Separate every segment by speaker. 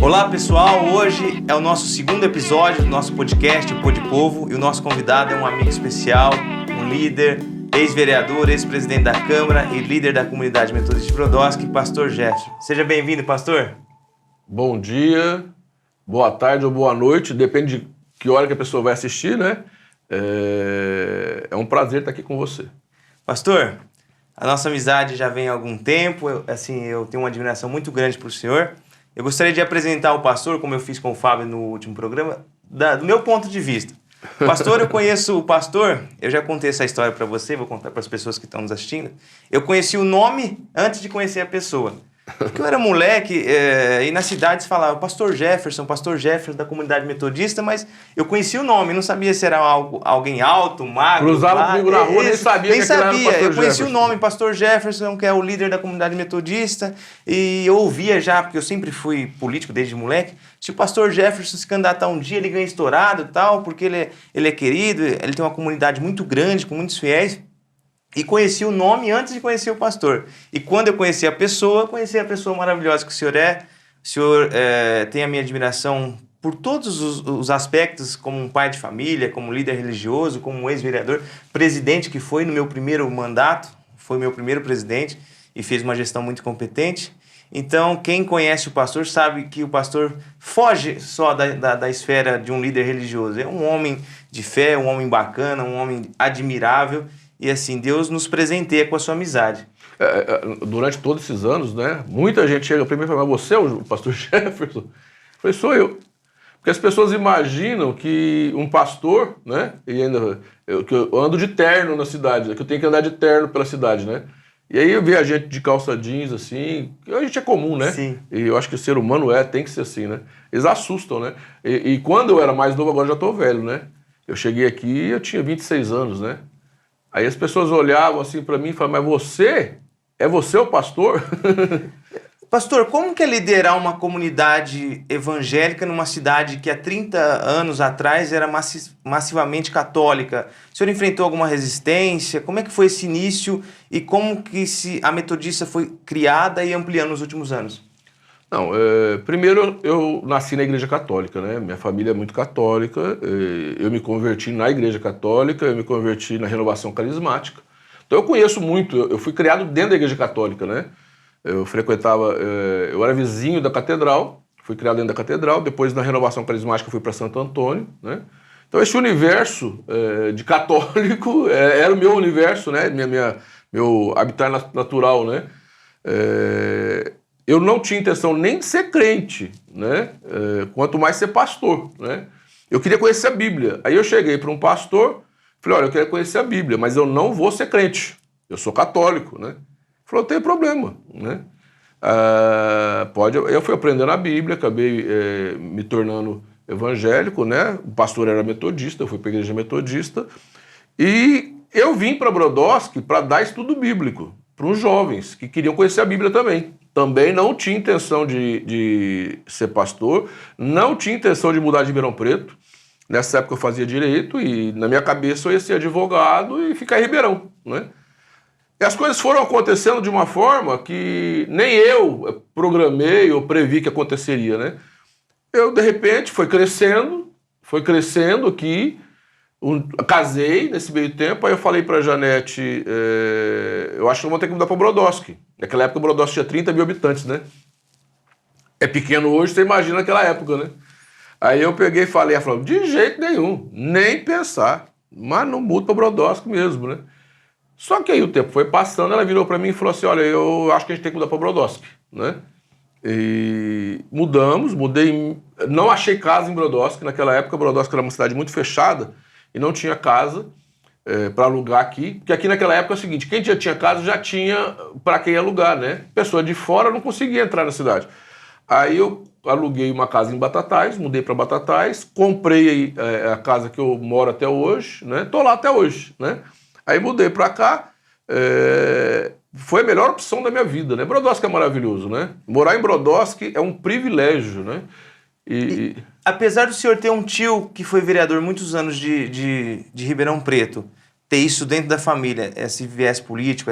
Speaker 1: Olá pessoal, hoje é o nosso segundo episódio do nosso podcast, o Pô de Povo, e o nosso convidado é um amigo especial, um líder, ex-vereador, ex-presidente da Câmara e líder da comunidade metodista de Brodowski, pastor Jefferson. Seja bem-vindo, pastor.
Speaker 2: Bom dia, boa tarde ou boa noite, depende de que hora que a pessoa vai assistir, né? É um prazer estar aqui com você.
Speaker 1: Pastor, a nossa amizade já vem há algum tempo, eu tenho uma admiração muito grande por senhor. Eu gostaria de apresentar o pastor, como eu fiz com o Fábio no último programa, do meu ponto de vista. Pastor, eu conheço o pastor, eu já contei essa história para você, vou contar para as pessoas que estão nos assistindo. Eu conheci o nome antes de conhecer a pessoa. Porque eu era moleque e na cidade se falava pastor Jefferson da comunidade metodista, mas eu conhecia o nome, não sabia se era alguém alto, magro.
Speaker 2: Cruzava comigo na rua, nem sabia que era o pastor Jefferson.
Speaker 1: Eu conhecia o nome, pastor Jefferson, que é o líder da comunidade metodista, e eu ouvia já, porque eu sempre fui político desde moleque, se o pastor Jefferson se candidatar um dia, ele ganha estourado e tal, porque ele é querido, ele tem uma comunidade muito grande, com muitos fiéis. E conheci o nome antes de conhecer o pastor. E quando eu conheci a pessoa maravilhosa que o senhor é. O senhor tem a minha admiração por todos os aspectos, como um pai de família, como líder religioso, como um ex-vereador, presidente que foi no meu primeiro mandato, foi meu primeiro presidente e fez uma gestão muito competente. Então, quem conhece o pastor sabe que o pastor foge só da esfera de um líder religioso. É um homem de fé, um homem bacana, um homem admirável. E assim, Deus nos presenteia com a sua amizade.
Speaker 2: Durante todos esses anos, né? Muita gente chega para mim e fala, mas você é o pastor Jefferson? Eu falei, sou eu. Porque as pessoas imaginam que um pastor, né? E ainda que eu ando de terno na cidade, que eu tenho que andar de terno pela cidade, né? E aí eu vi a gente de calça jeans, assim, que a gente é comum, né?
Speaker 1: Sim.
Speaker 2: E eu acho que o ser humano tem que ser assim, né? Eles assustam, né? E quando eu era mais novo, agora já tô velho, né? Eu cheguei aqui e eu tinha 26 anos, né? Aí as pessoas olhavam assim para mim e falavam, mas você o pastor?
Speaker 1: Pastor, como que é liderar uma comunidade evangélica numa cidade que há 30 anos atrás era massivamente católica? O senhor enfrentou alguma resistência? Como é que foi esse início e como que a metodista foi criada e ampliando nos últimos anos?
Speaker 2: Não, primeiro eu nasci na igreja católica, né? Minha família é muito católica, eu me converti na igreja católica, eu me converti na renovação carismática. Então eu conheço muito, eu fui criado dentro da igreja católica, né? Eu frequentava, eu era vizinho da catedral, fui criado dentro da catedral, depois na renovação carismática fui para Santo Antônio, né? Então esse universo de católico era o meu universo, né? Meu habitat natural, né? Eu não tinha intenção nem de ser crente, né? Quanto mais ser pastor, né? Eu queria conhecer a Bíblia. Aí eu cheguei para um pastor, falei, olha, eu quero conhecer a Bíblia, mas eu não vou ser crente. Eu sou católico, né? Ele falou, não tem problema, né? Eu fui aprendendo a Bíblia, acabei me tornando evangélico, né? O pastor era metodista, eu fui para a igreja metodista. E eu vim para Brodowski para dar estudo bíblico para os jovens que queriam conhecer a Bíblia também. Também não tinha intenção de ser pastor, não tinha intenção de mudar de Ribeirão Preto. Nessa época eu fazia direito e na minha cabeça eu ia ser advogado e ficar em Ribeirão, né? E as coisas foram acontecendo de uma forma que nem eu programei ou previ que aconteceria, né? Eu, de repente, foi crescendo aqui. Casei nesse meio tempo, aí eu falei pra Janete, eu acho que eu vou ter que mudar pra Brodowski. Naquela época o Brodowski tinha 30 mil habitantes, né? É pequeno hoje, você imagina naquela época, né? Aí eu peguei e falei, ela falou, de jeito nenhum, nem pensar, mas não mudo pra Brodowski mesmo, né? Só que aí o tempo foi passando, ela virou pra mim e falou assim, olha, eu acho que a gente tem que mudar pra Brodowski, né? E mudei, não achei casa em Brodowski, naquela época Brodowski era uma cidade muito fechada, e não tinha casa para alugar aqui, porque aqui naquela época é o seguinte, quem já tinha casa já tinha para quem alugar, né? Pessoa de fora não conseguia entrar na cidade. Aí eu aluguei uma casa em Batatais, mudei para Batatais, comprei a casa que eu moro até hoje, né? Tô lá até hoje, né? Aí mudei para cá, foi a melhor opção da minha vida, né? Brodowski é maravilhoso, né? Morar em Brodowski é um privilégio, né?
Speaker 1: E apesar do senhor ter um tio que foi vereador muitos anos de Ribeirão Preto, ter isso dentro da família, esse viés político,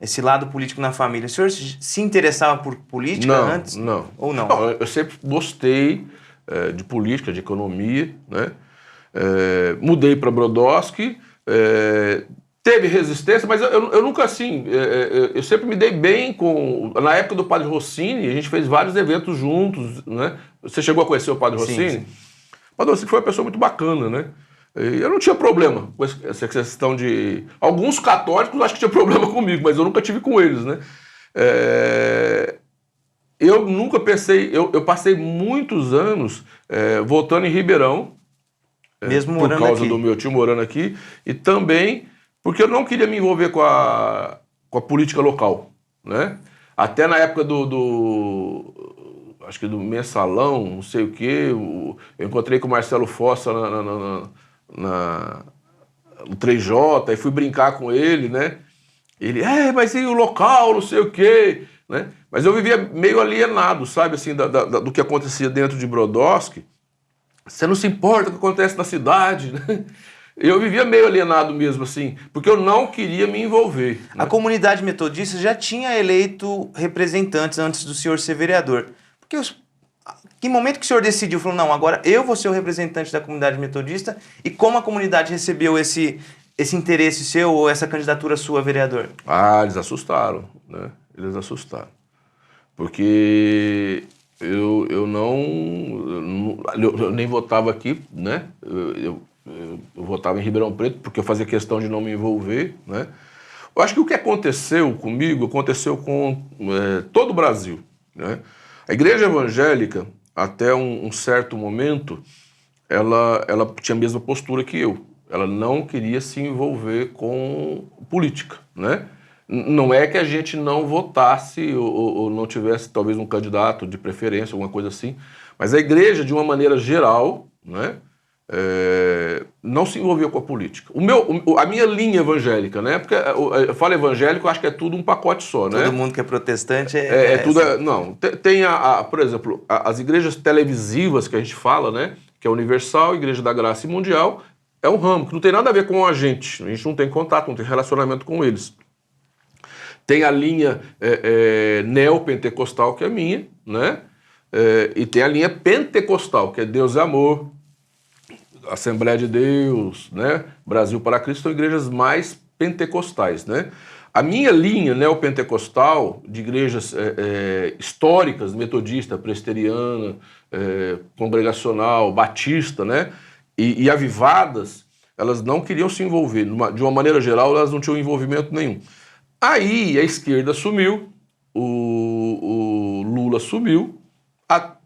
Speaker 1: esse lado político na família, o senhor se interessava por política antes?
Speaker 2: Não.
Speaker 1: Ou não?
Speaker 2: Não, eu sempre gostei de política, de economia, né? Mudei para Brodowski, teve resistência, mas eu nunca assim, eu sempre me dei bem com... Na época do Padre Rossini, a gente fez vários eventos juntos, né? Você chegou a conhecer o Padre Rossini?
Speaker 1: Sim.
Speaker 2: O Padre Rossini foi uma pessoa muito bacana, né? Eu não tinha problema com essa questão de... Alguns católicos acho que tinha problema comigo, mas eu nunca tive com eles, né? Eu nunca pensei... Eu passei muitos anos votando em Ribeirão,
Speaker 1: Mesmo
Speaker 2: por
Speaker 1: morando
Speaker 2: causa
Speaker 1: aqui.
Speaker 2: do meu tio morando aqui, e também porque eu não queria me envolver com a política local, né? Até na época acho que do Mensalão, não sei o quê, eu encontrei com o Marcelo Fossa no 3J, e fui brincar com ele, né? Ele, mas e o local, não sei o quê, né? Mas eu vivia meio alienado, sabe, assim, do que acontecia dentro de Brodowski. Você não se importa com o que acontece na cidade, né? Eu vivia meio alienado mesmo, assim, porque eu não queria me envolver.
Speaker 1: A comunidade metodista já tinha eleito representantes antes do senhor ser vereador. Porque que momento que o senhor decidiu? Falou, não, agora eu vou ser o representante da comunidade metodista. E como a comunidade recebeu esse interesse seu ou essa candidatura sua a vereador?
Speaker 2: Eles assustaram, né? Eles assustaram. Porque eu nem votava aqui, né? Eu votava em Ribeirão Preto porque eu fazia questão de não me envolver, né? Eu acho que o que aconteceu comigo aconteceu com todo o Brasil, né? A igreja evangélica, até um certo momento, ela tinha a mesma postura que eu. Ela não queria se envolver com política, né? Não é que a gente não votasse ou não tivesse talvez um candidato de preferência, alguma coisa assim, mas a igreja, de uma maneira geral, né, não se envolvia com a política. A minha linha evangélica, né? Porque eu falo evangélico, eu acho que é tudo um pacote só, né?
Speaker 1: Todo mundo que é protestante
Speaker 2: tudo. Não, tem por exemplo, as igrejas televisivas que a gente fala, né? Que é Universal, Igreja da Graça e Mundial, é um ramo que não tem nada a ver com a gente não tem contato, não tem relacionamento com eles. Tem a linha neopentecostal, que é minha, né? E tem a linha pentecostal, que é Deus é Amor, Assembleia de Deus, né? Brasil para Cristo, são igrejas mais pentecostais, né? A minha linha neopentecostal, de igrejas históricas, metodista, presbiteriana, congregacional, batista, né? E avivadas, elas não queriam se envolver. De uma maneira geral, elas não tinham envolvimento nenhum. Aí a esquerda sumiu, o Lula sumiu,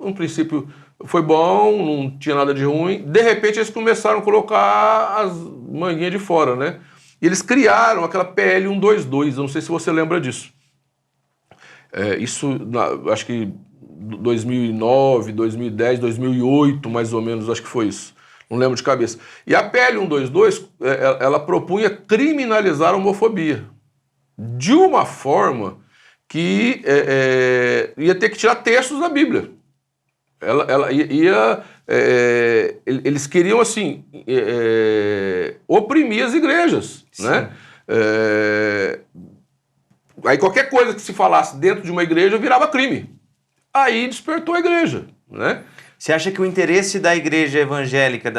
Speaker 2: no princípio foi bom, não tinha nada de ruim, de repente eles começaram a colocar as manguinhas de fora, né? E eles criaram aquela PL 122, eu não sei se você lembra disso. Acho que 2009, 2010, 2008, mais ou menos, acho que foi isso. Não lembro de cabeça. E a PL 122, ela propunha criminalizar a homofobia. De uma forma que ia ter que tirar textos da Bíblia. Eles queriam, assim, oprimir as igrejas, né? Aí qualquer coisa que se falasse dentro de uma igreja virava crime. Aí despertou a igreja, né?
Speaker 1: Você acha que o interesse da igreja evangélica,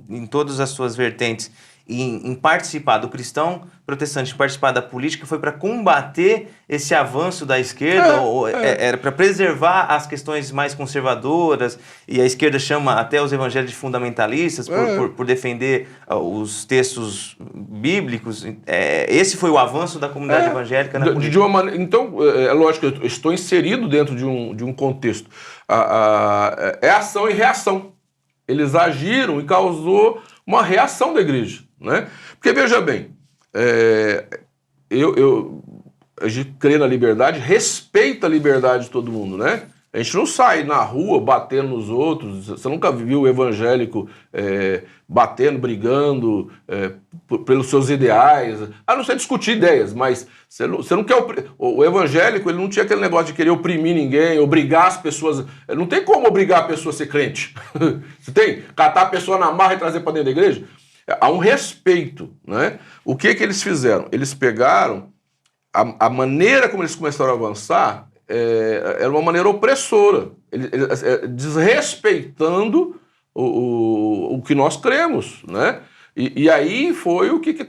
Speaker 1: em todas as suas vertentes, em participar do cristão protestante, participar da política, foi para combater esse avanço da esquerda? Ou era para preservar as questões mais conservadoras? E a esquerda chama até os evangélicos de fundamentalistas por defender os textos bíblicos. Esse foi o avanço da comunidade evangélica na política?
Speaker 2: De uma maneira, então, é lógico, eu estou inserido dentro de um contexto. É ação e reação. Eles agiram e causou uma reação da igreja, né? Porque, veja bem, a gente crê na liberdade, respeita a liberdade de todo mundo, né? A gente não sai na rua batendo nos outros. Você nunca viu o evangélico batendo, brigando pelos seus ideais. A não ser discutir ideias, mas você não quer... O evangélico, ele não tinha aquele negócio de querer oprimir ninguém, obrigar as pessoas... Não tem como obrigar a pessoa a ser crente. Você tem? Catar a pessoa na marra e trazer para dentro da igreja? Há um respeito, né? O que eles fizeram? Eles pegaram a maneira como eles começaram a avançar era uma maneira opressora, desrespeitando o que nós cremos, né? E aí foi o que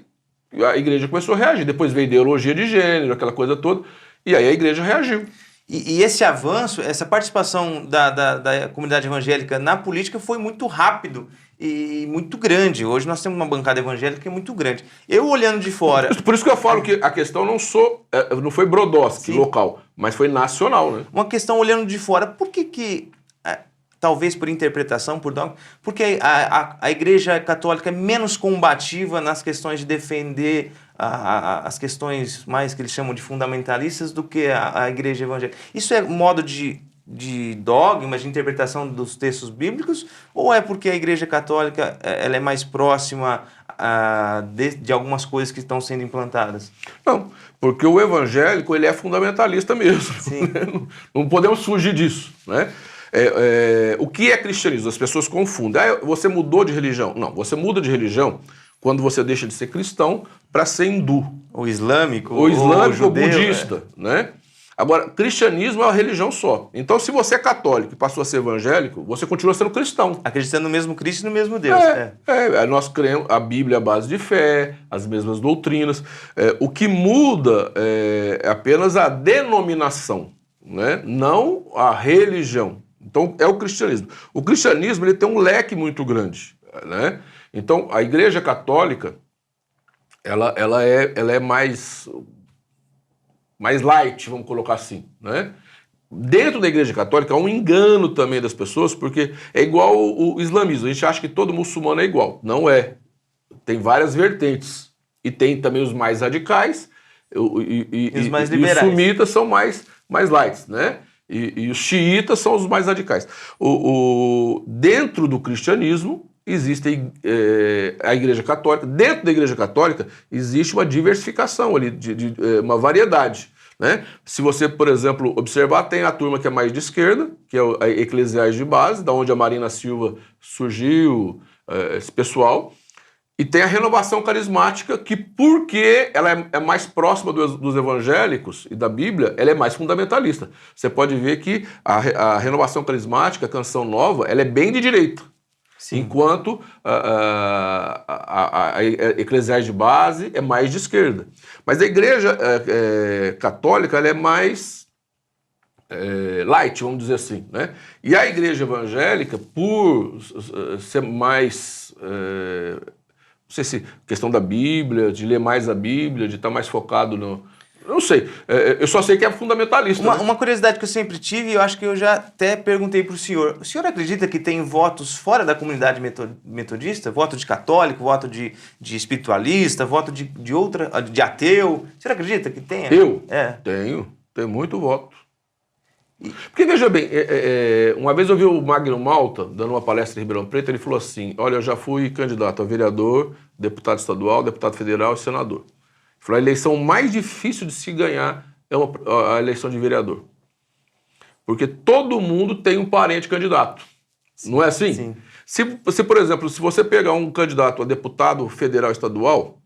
Speaker 2: a igreja começou a reagir. Depois veio ideologia de gênero, aquela coisa toda, e aí a igreja reagiu.
Speaker 1: E esse avanço, essa participação da comunidade evangélica na política foi muito rápido e muito grande. Hoje nós temos uma bancada evangélica que é muito grande. Eu olhando de fora...
Speaker 2: Por isso que eu falo que a questão não foi Brodowski, local, mas foi nacional, né?
Speaker 1: Uma questão olhando de fora, por que talvez por interpretação, por dogma, porque a Igreja Católica é menos combativa nas questões de defender as questões mais que eles chamam de fundamentalistas do que a Igreja Evangélica? Isso é modo de dogmas, de interpretação dos textos bíblicos, ou é porque a Igreja Católica ela é mais próxima de algumas coisas que estão sendo implantadas?
Speaker 2: Não, porque o evangélico ele é fundamentalista mesmo. Né? Não podemos fugir disso, né? O que é cristianismo? As pessoas confundem. Você mudou de religião. Não, você muda de religião quando você deixa de ser cristão para ser hindu.
Speaker 1: Ou islâmico.
Speaker 2: Ou islâmico, ou
Speaker 1: judeu,
Speaker 2: budista, né? Agora, cristianismo é uma religião só. Então, se você é católico e passou a ser evangélico, você continua sendo cristão.
Speaker 1: Acreditando no mesmo Cristo e no mesmo Deus.
Speaker 2: Nós cremos, a Bíblia é a base de fé, as mesmas doutrinas. O que muda é apenas a denominação, né? Não a religião. Então, é o cristianismo. O cristianismo ele tem um leque muito grande, né? Então, a Igreja Católica, ela é mais light, vamos colocar assim, né? Dentro da Igreja Católica há um engano também das pessoas, porque é igual o islamismo. A gente acha que todo muçulmano é igual. Não é. Tem várias vertentes. E tem também os mais radicais,
Speaker 1: e os mais liberais.
Speaker 2: E os sunitas são mais light, né? E os xiitas são os mais radicais. Dentro do cristianismo existe a Igreja Católica. Dentro da Igreja Católica existe uma diversificação ali, uma variedade, né? Se você, por exemplo, observar, tem a turma que é mais de esquerda, que é a Eclesiais de Base, da onde a Marina Silva surgiu, esse pessoal. E tem a Renovação Carismática, que porque ela é mais próxima dos evangélicos e da Bíblia, ela é mais fundamentalista. Você pode ver que a Renovação Carismática, a Canção Nova, ela é bem de direita. Sim. Enquanto a Eclesiais de Base é mais de esquerda. Mas a Igreja Católica ela é mais light, vamos dizer assim, né? E a Igreja Evangélica, por ser mais... não sei se questão da Bíblia, de ler mais a Bíblia, de estar mais focado no... Não sei, eu só sei que é fundamentalista.
Speaker 1: Uma curiosidade que eu sempre tive, e eu acho que eu já até perguntei para o senhor acredita que tem votos fora da comunidade metodista? Voto de católico, voto de espiritualista, voto de ateu? O senhor acredita que tenha?
Speaker 2: Eu? Tenho muito voto. Porque, veja bem, uma vez eu vi o Magno Malta dando uma palestra em Ribeirão Preto, ele falou assim, olha, eu já fui candidato a vereador, deputado estadual, deputado federal e senador. Ele falou, a eleição mais difícil de se ganhar é a eleição de vereador. Porque todo mundo tem um parente candidato. Sim, não é assim?
Speaker 1: Sim.
Speaker 2: Se, por exemplo, se você pegar um candidato a deputado federal e estadual,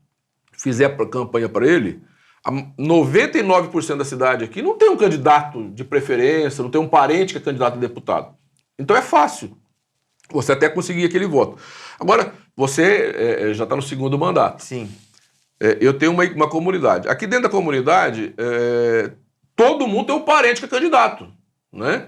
Speaker 2: fizer campanha para ele... 99% da cidade aqui não tem um candidato de preferência, não tem um parente que é candidato a deputado. Então é fácil você até conseguir aquele voto. Agora, você já está no segundo mandato.
Speaker 1: Sim.
Speaker 2: Eu tenho uma comunidade. Aqui dentro da comunidade, todo mundo tem um parente que é candidato, né?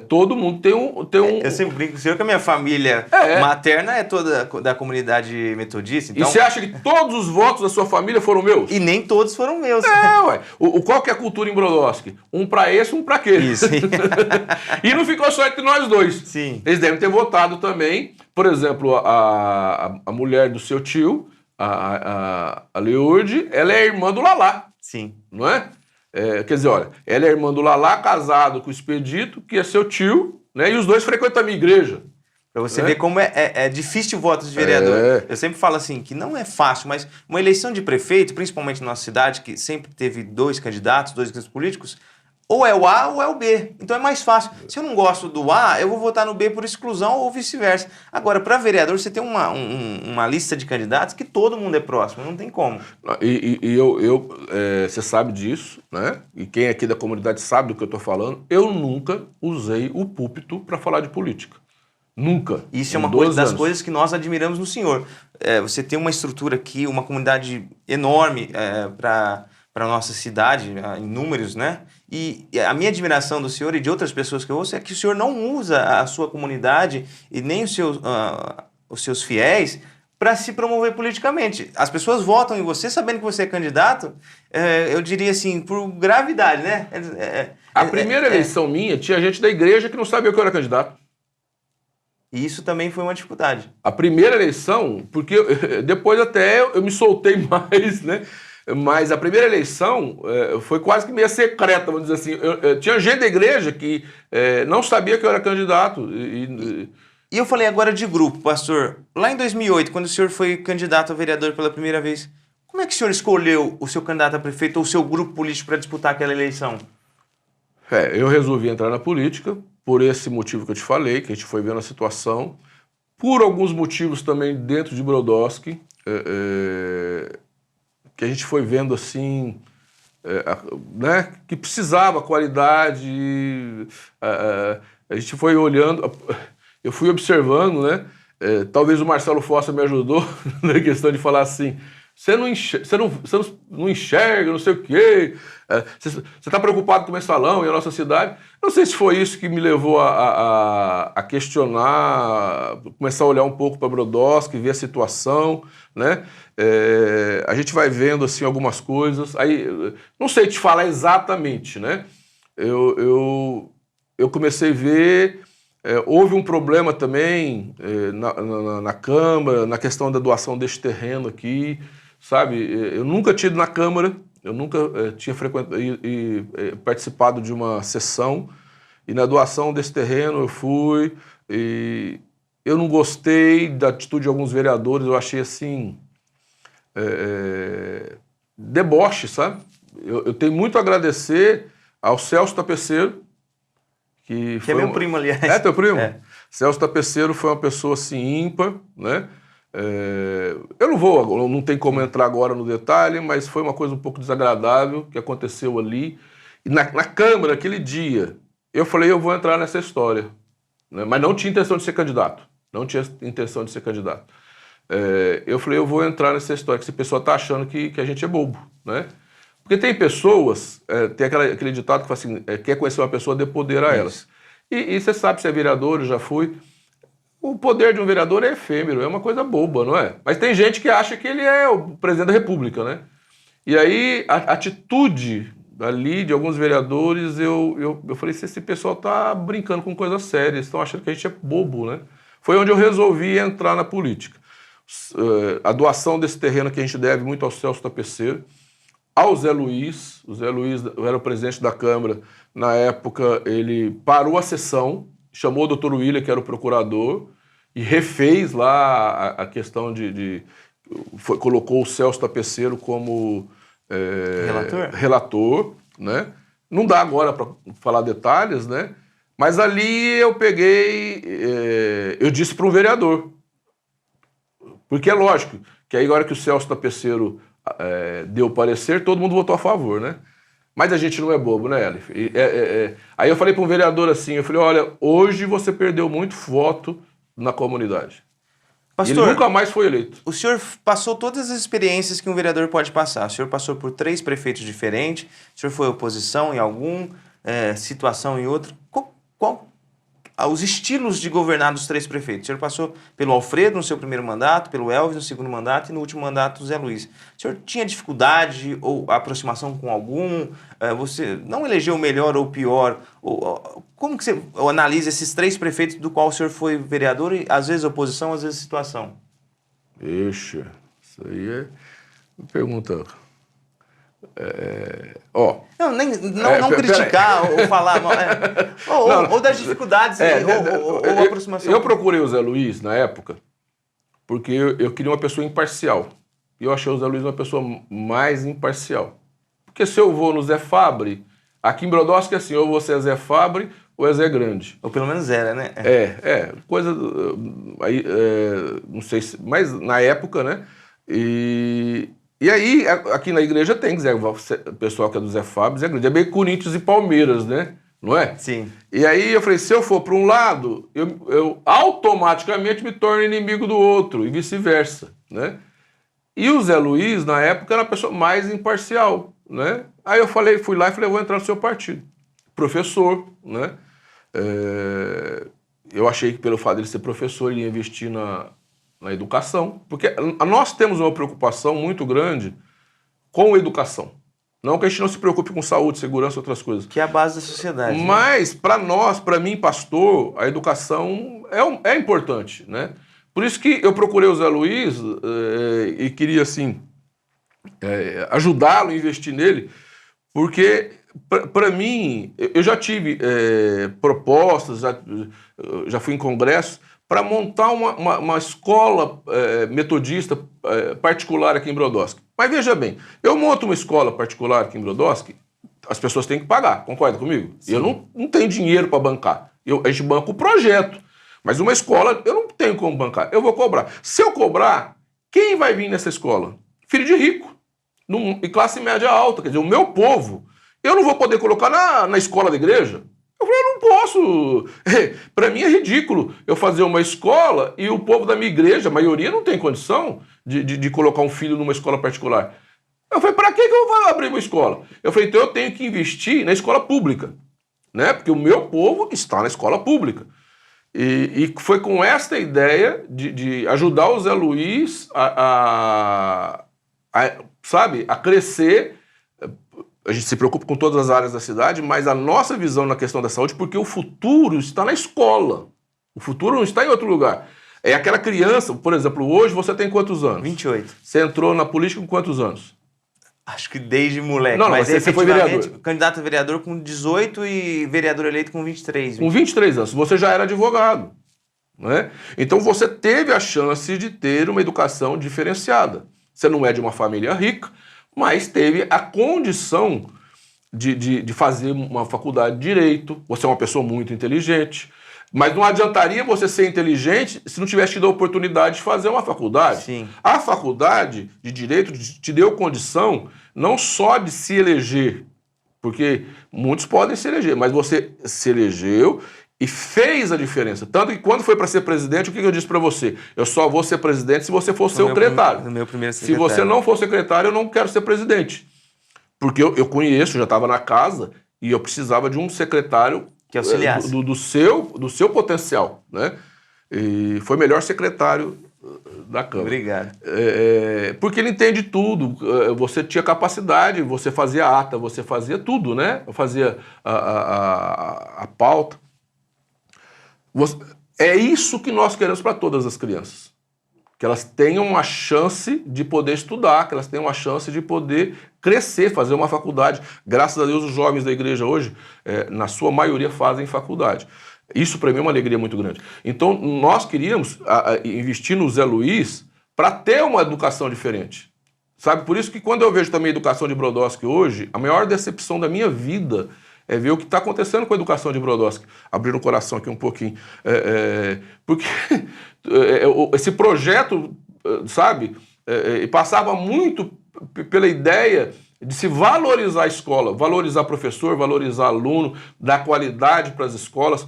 Speaker 2: Todo mundo tem um...
Speaker 1: Eu sempre brinco com o senhor que a minha família materna é toda da comunidade metodista. Então...
Speaker 2: E você acha que todos os votos da sua família foram meus?
Speaker 1: E nem todos foram meus.
Speaker 2: Ué. Qual que é a cultura em Brodowski? Um pra esse, um pra aquele.
Speaker 1: Isso.
Speaker 2: E não ficou só entre nós dois.
Speaker 1: Sim.
Speaker 2: Eles devem ter votado também. Por exemplo, a mulher do seu tio, a Leurde, ela é irmã do Lalá.
Speaker 1: Sim.
Speaker 2: Não é? Quer dizer, olha, ela é irmã do Lalá, casado com o Expedito, que é seu tio, né? E os dois frequentam a minha igreja.
Speaker 1: Pra você ver como é difícil o voto de vereador. Eu sempre falo assim, que não é fácil, mas uma eleição de prefeito, principalmente na nossa cidade, que sempre teve dois candidatos políticos, ou é o A ou é o B. Então é mais fácil. Se eu não gosto do A, eu vou votar no B por exclusão ou vice-versa. Agora, para vereador, você tem uma lista de candidatos que todo mundo é próximo, não tem como.
Speaker 2: Você sabe disso, né? E quem aqui da comunidade sabe do que eu estou falando. Eu nunca usei o púlpito para falar de política. Nunca.
Speaker 1: Isso é uma das coisas que nós admiramos no senhor. Você tem uma estrutura aqui, uma comunidade enorme para a nossa cidade, em números, né? E a minha admiração do senhor e de outras pessoas que eu ouço é que o senhor não usa a sua comunidade e nem os seus fiéis para se promover politicamente. As pessoas votam em você sabendo que você é candidato, eu diria assim, por gravidade, né?
Speaker 2: A primeira eleição minha, tinha gente da igreja que não sabia que eu era candidato.
Speaker 1: E isso também foi uma dificuldade.
Speaker 2: A primeira eleição, porque depois até eu me soltei mais, né? Mas a primeira eleição foi quase que meio secreta, vamos dizer assim. Tinha gente da igreja que não sabia que eu era candidato.
Speaker 1: E eu falei agora de grupo, pastor. Lá em 2008, quando o senhor foi candidato a vereador pela primeira vez, como é que o senhor escolheu o seu candidato a prefeito ou o seu grupo político para disputar aquela eleição?
Speaker 2: Eu resolvi entrar na política por esse motivo que eu te falei, que a gente foi vendo a situação, por alguns motivos também dentro de Brodowski, que a gente foi vendo assim, né, que precisava qualidade, a gente foi olhando, eu fui observando, né, talvez o Marcelo Fossa me ajudou na questão de falar assim, você não enxerga, não sei o quê. Você está preocupado com o mensalão e a nossa cidade. Não sei se foi isso que me levou a questionar, começar a olhar um pouco para Brodowski, ver a situação, né? A gente vai vendo assim algumas coisas. Aí, não sei te falar exatamente, né? Eu comecei a ver. Houve um problema também na Câmara, na questão da doação deste terreno aqui, sabe? Eu nunca tinha ido na Câmara, eu nunca tinha participado de uma sessão, e na doação desse terreno eu fui, e eu não gostei da atitude de alguns vereadores, eu achei assim, deboche, sabe? Eu tenho muito a agradecer ao Celso Tapeceiro, que
Speaker 1: é meu primo, aliás.
Speaker 2: É teu primo? Celso Tapeceiro foi uma pessoa assim ímpar, né? Eu não tem como entrar agora no detalhe, mas foi uma coisa um pouco desagradável que aconteceu ali. E na Câmara, aquele dia, eu falei, eu vou entrar nessa história. Né? Mas não tinha intenção de ser candidato. Não tinha intenção de ser candidato. Eu falei, eu vou entrar nessa história, que esse pessoal tá achando que a gente é bobo, né? Porque tem pessoas, tem aquele ditado que fala assim, quer conhecer uma pessoa, dê poder a elas. E você sabe se é vereador, eu já fui. O poder de um vereador é efêmero, é uma coisa boba, não é? Mas tem gente que acha que ele é o presidente da República, né? E aí, a atitude ali de alguns vereadores, eu falei, se esse pessoal tá brincando com coisas sérias, estão achando que a gente é bobo, né? Foi onde eu resolvi entrar na política. A doação desse terreno que a gente deve muito ao Celso Tapeceiro, ao Zé Luiz. O Zé Luiz era o presidente da Câmara. Na época, ele parou a sessão, chamou o Dr. William, que era o procurador, e refez lá a questão colocou o Celso Tapeceiro como relator, né? Não dá agora para falar detalhes, né? Mas ali eu peguei, eu disse para um vereador, porque é lógico que aí agora que o Celso Tapeceiro deu parecer, todo mundo votou a favor, né? Mas a gente não é bobo, né, Elif? Aí eu falei para um vereador assim, eu falei, olha, hoje você perdeu muito voto na comunidade.
Speaker 1: Pastor,
Speaker 2: ele nunca mais foi eleito.
Speaker 1: O senhor passou todas as experiências que um vereador pode passar. O senhor passou por 3 prefeitos diferentes, o senhor foi oposição em algum, situação em outro. Qual os estilos de governar dos 3 prefeitos? O senhor passou pelo Alfredo no seu primeiro mandato, pelo Elvis no segundo mandato e no último mandato do Zé Luiz. O senhor tinha dificuldade ou aproximação com algum? Você não elegeu o melhor ou o pior? Como que você analisa esses 3 prefeitos do qual o senhor foi vereador e às vezes oposição, às vezes situação?
Speaker 2: Ixi, isso aí é uma pergunta...
Speaker 1: Não criticar ou falar mal, ou das dificuldades ou aproximação.
Speaker 2: Eu procurei o Zé Luiz na época porque eu queria uma pessoa imparcial. E eu achei o Zé Luiz uma pessoa mais imparcial. Porque se eu vou no Zé Fabre, Aqui em Brodowski é assim, ou você é Zé Fabre ou é Zé Grande.
Speaker 1: Ou pelo menos era, né?
Speaker 2: Coisa, aí, não sei se, mas na época, né? E aí, aqui na igreja tem pessoal que é do Zé Fabre, Zé Grande, é meio Corinthians e Palmeiras, né? Não é?
Speaker 1: Sim.
Speaker 2: E aí eu falei, se eu for para um lado, eu automaticamente me torno inimigo do outro, e vice-versa, né? E o Zé Luiz, na época, era a pessoa mais imparcial, né? Aí eu fui lá e falei, eu vou entrar no seu partido. Professor, né? Eu achei que pelo fato de ele ser professor, ele ia investir na educação, porque nós temos uma preocupação muito grande com a educação. Não que a gente não se preocupe com saúde, segurança e outras coisas.
Speaker 1: Que é a base da sociedade.
Speaker 2: Mas, para nós, para mim, pastor, a educação é importante, né? Por isso que eu procurei o Zé Luiz e queria, assim, ajudá-lo, investir nele, porque, para mim, eu já tive propostas, já fui em congressos, para montar uma escola metodista particular aqui em Brodowski. Mas veja bem, eu monto uma escola particular aqui em Brodowski, as pessoas têm que pagar, concorda comigo? Sim. Eu não tenho dinheiro para bancar. A gente banca o projeto. Mas uma escola, eu não tenho como bancar. Eu vou cobrar. Se eu cobrar, quem vai vir nessa escola? Filho de rico. E classe média alta. Quer dizer, o meu povo, eu não vou poder colocar na escola da igreja. Eu falei, eu não posso. Para mim é ridículo eu fazer uma escola e o povo da minha igreja, a maioria, não tem condição de colocar um filho numa escola particular. Eu falei, para que eu vou abrir uma escola? Eu falei, então eu tenho que investir na escola pública, né? Porque o meu povo está na escola pública. E foi com esta ideia de ajudar o Zé Luiz sabe, a crescer. A gente se preocupa com todas as áreas da cidade, mas a nossa visão na questão da saúde, porque o futuro está na escola. O futuro não está em outro lugar. É aquela criança, por exemplo, hoje você tem quantos anos?
Speaker 1: 28.
Speaker 2: Você entrou na política com quantos anos?
Speaker 1: Acho que desde moleque.
Speaker 2: Não,
Speaker 1: mas
Speaker 2: você foi vereador.
Speaker 1: Candidato a vereador com 18 e vereador eleito com 23.
Speaker 2: Com 23 anos. Você já era advogado, né? Então você teve a chance de ter uma educação diferenciada. Você não é de uma família rica, mas teve a condição de fazer uma faculdade de Direito. Você é uma pessoa muito inteligente. Mas não adiantaria você ser inteligente se não tivesse tido a oportunidade de fazer uma faculdade.
Speaker 1: Sim.
Speaker 2: A faculdade de Direito te deu condição não só de se eleger, porque muitos podem se eleger, mas você se elegeu e fez a diferença. Tanto que quando foi para ser presidente, o que eu disse para você? Eu só vou ser presidente se você for secretário.
Speaker 1: No meu primeiro secretário.
Speaker 2: Se você não for secretário, eu não quero ser presidente. Porque eu conheço, já estava na casa, e eu precisava de um secretário
Speaker 1: que auxiliasse.
Speaker 2: Do seu potencial, né? E foi melhor secretário da Câmara.
Speaker 1: Obrigado.
Speaker 2: Porque ele entende tudo. Você tinha capacidade, você fazia ata, você fazia tudo, né? Eu fazia a pauta. É isso que nós queremos para todas as crianças. Que elas tenham uma chance de poder estudar, que elas tenham uma chance de poder crescer, fazer uma faculdade. Graças a Deus, os jovens da igreja hoje, na sua maioria, fazem faculdade. Isso para mim é uma alegria muito grande. Então, nós queríamos investir no Zé Luiz para ter uma educação diferente. Sabe? Por isso que quando eu vejo também a educação de Brodowski hoje, a maior decepção da minha vida é ver o que está acontecendo com a educação de Brodowski. Abrindo o coração aqui um pouquinho. Porque esse projeto, sabe, passava muito pela ideia de se valorizar a escola, valorizar professor, valorizar aluno, dar qualidade para as escolas,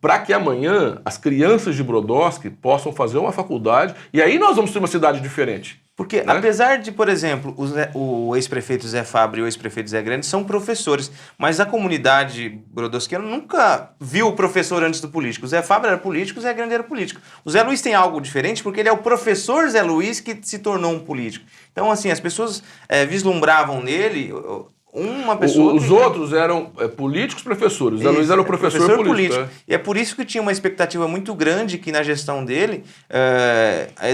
Speaker 2: para que amanhã as crianças de Brodowski possam fazer uma faculdade e aí nós vamos ter uma cidade diferente.
Speaker 1: Porque, né? Apesar de, por exemplo, o ex-prefeito Zé Fabre e o ex-prefeito Zé Grande são professores, mas a comunidade brodowskiana nunca viu o professor antes do político. O Zé Fabre era político, o Zé Grande era político. O Zé Luiz tem algo diferente porque ele é o professor Zé Luiz que se tornou um político. Então, assim, as pessoas vislumbravam nele uma pessoa...
Speaker 2: Os outros eram políticos professores. O Zé Luiz era o professor político.
Speaker 1: E é por isso que tinha uma expectativa muito grande que na gestão dele a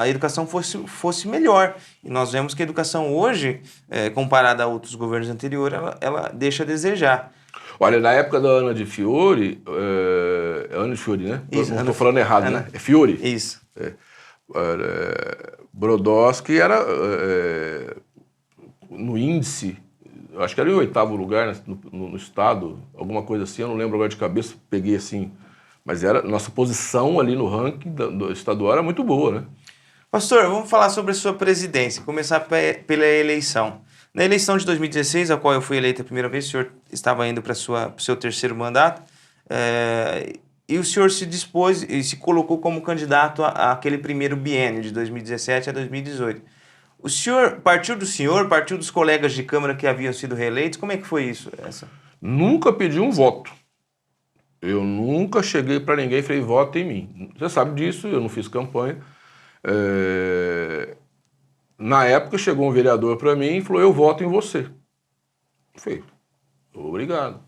Speaker 1: educação fosse melhor. E nós vemos que a educação hoje, comparada a outros governos anteriores, ela deixa a desejar.
Speaker 2: Olha, na época da Ana de Fiore... Ana de Fiore, né?
Speaker 1: Isso,
Speaker 2: não estou falando errado, né? É Fiore?
Speaker 1: Isso.
Speaker 2: Brodowski era... no índice... eu acho que era em 8º lugar no estado, alguma coisa assim, eu não lembro agora de cabeça, peguei assim, mas era nossa posição ali no ranking do estadual era muito boa, né?
Speaker 1: Pastor, vamos falar sobre a sua presidência, começar pela eleição. Na eleição de 2016, a qual eu fui eleito a primeira vez, o senhor estava indo para o seu terceiro mandato, e o senhor se dispôs e se colocou como candidato àquele primeiro biênio, de 2017 a 2018. O senhor partiu dos colegas de Câmara que haviam sido reeleitos? Como é que foi isso?
Speaker 2: Nunca pedi um voto. Eu nunca cheguei para ninguém e falei, vota em mim. Você sabe disso, eu não fiz campanha. Na época chegou um vereador para mim e falou, eu voto em você. Eu falei, obrigado.